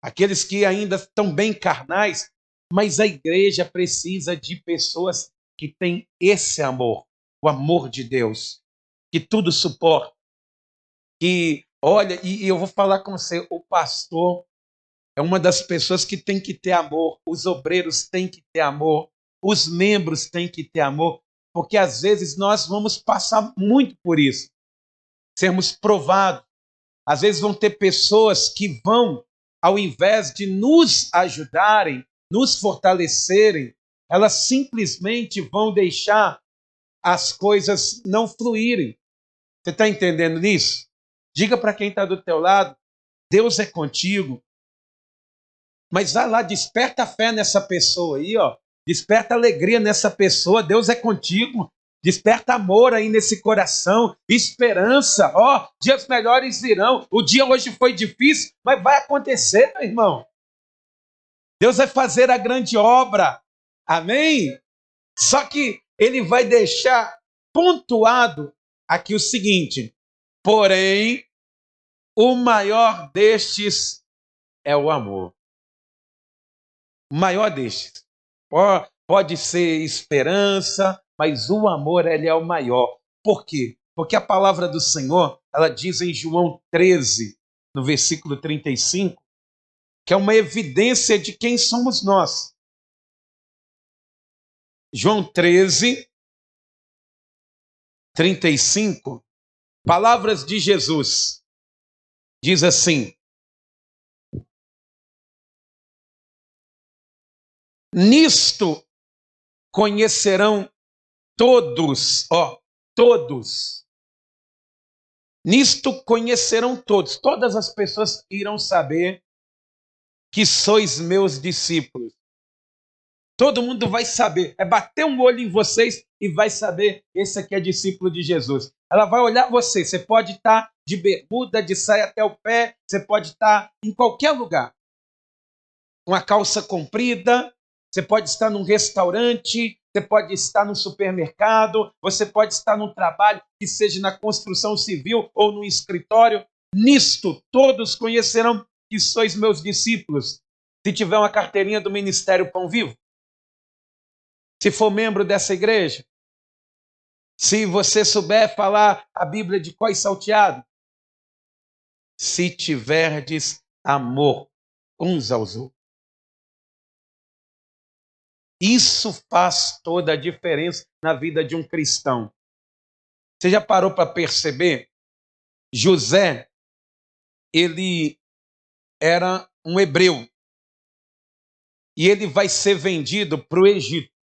Aqueles que ainda estão bem carnais, mas a igreja precisa de pessoas que têm esse amor, o amor de Deus, que tudo suporta. Que, olha, e eu vou falar com você, o pastor é uma das pessoas que tem que ter amor, os obreiros têm que ter amor, os membros têm que ter amor, porque às vezes nós vamos passar muito por isso, sermos provados. Às vezes vão ter pessoas que vão, ao invés de nos ajudarem, nos fortalecerem, elas simplesmente vão deixar as coisas não fluírem. Você está entendendo isso? Diga para quem está do teu lado, Deus é contigo. Mas vai lá, desperta a fé nessa pessoa aí, ó. Desperta alegria nessa pessoa, Deus é contigo. Desperta amor aí nesse coração, esperança, ó, dias melhores virão. O dia hoje foi difícil, mas vai acontecer, meu irmão. Deus vai fazer a grande obra, amém? Só que ele vai deixar pontuado aqui o seguinte, porém, o maior destes é o amor. O maior destes. Pode ser esperança, mas o amor ele é o maior. Por quê? Porque a palavra do Senhor, ela diz em João 13, no versículo 35, que é uma evidência de quem somos nós. João 13, 35, palavras de Jesus. Diz assim: nisto conhecerão todos, todos. Nisto conhecerão todos. Todas as pessoas irão saber que sois meus discípulos. Todo mundo vai saber. É bater um olho em vocês e vai saber, esse aqui é discípulo de Jesus. Ela vai olhar você. Você pode estar de bermuda, de saia até o pé. Você pode estar em qualquer lugar. Com a calça comprida. Você pode estar num restaurante. Você pode estar num supermercado. Você pode estar num trabalho, que seja na construção civil ou no escritório. Nisto todos conhecerão que sois meus discípulos. Se tiver uma carteirinha do Ministério Pão Vivo. Se for membro dessa igreja. Se você souber falar a Bíblia de cor e salteado. Se tiverdes amor uns aos outros. Isso faz toda a diferença na vida de um cristão. Você já parou para perceber José, ele era um hebreu. E ele vai ser vendido para o Egito.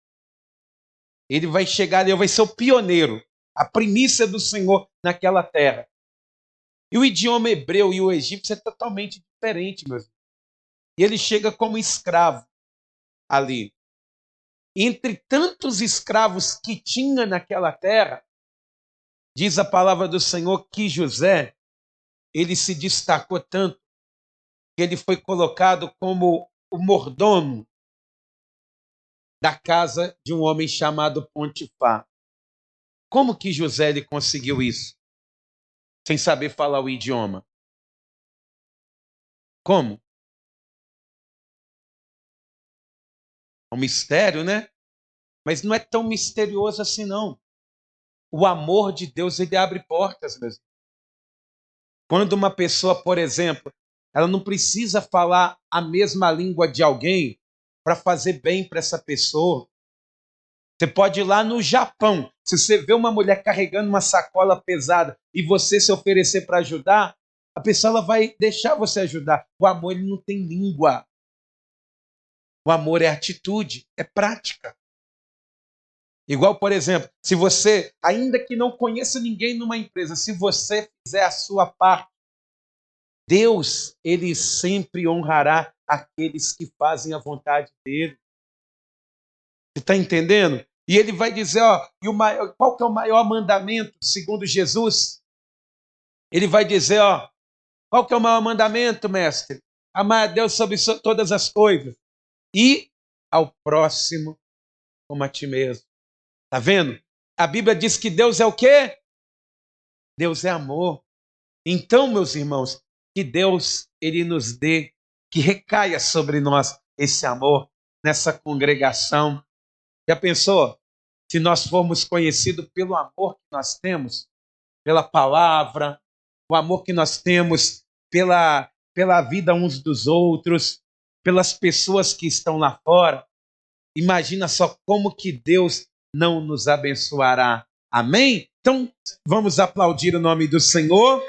Ele vai chegar ali, vai ser o pioneiro, a primícia do Senhor naquela terra. E o idioma hebreu e o egípcio é totalmente diferente, meus irmãos. E ele chega como escravo ali. Entre tantos escravos que tinha naquela terra, diz a palavra do Senhor que José, ele se destacou tanto que ele foi colocado como o mordomo da casa de um homem chamado Potifar. Como que José ele conseguiu isso? Sem saber falar o idioma. Como? É um mistério, né? Mas não é tão misterioso assim, não. O amor de Deus, ele abre portas, meus irmãos. Quando uma pessoa, por exemplo, ela não precisa falar a mesma língua de alguém para fazer bem para essa pessoa. Você pode ir lá no Japão. Se você vê uma mulher carregando uma sacola pesada e você se oferecer para ajudar, a pessoa ela vai deixar você ajudar. O amor ele não tem língua. O amor é atitude, é prática. Igual, por exemplo, se você, ainda que não conheça ninguém numa empresa, se você fizer a sua parte, Deus, ele sempre honrará aqueles que fazem a vontade dele. Você está entendendo? E ele vai dizer, ó, qual que é o maior mandamento, segundo Jesus? Ele vai dizer, ó, qual que é o maior mandamento, mestre? Amar a Deus sobre todas as coisas e ao próximo como a ti mesmo. Está vendo? A Bíblia diz que Deus é o quê? Deus é amor. Então, meus irmãos, que Deus ele nos dê, que recaia sobre nós esse amor nessa congregação. Já pensou? Se nós formos conhecidos pelo amor que nós temos, pela palavra, o amor que nós temos pela vida uns dos outros, pelas pessoas que estão lá fora, imagina só como que Deus não nos abençoará. Amém? Então, vamos aplaudir o nome do Senhor.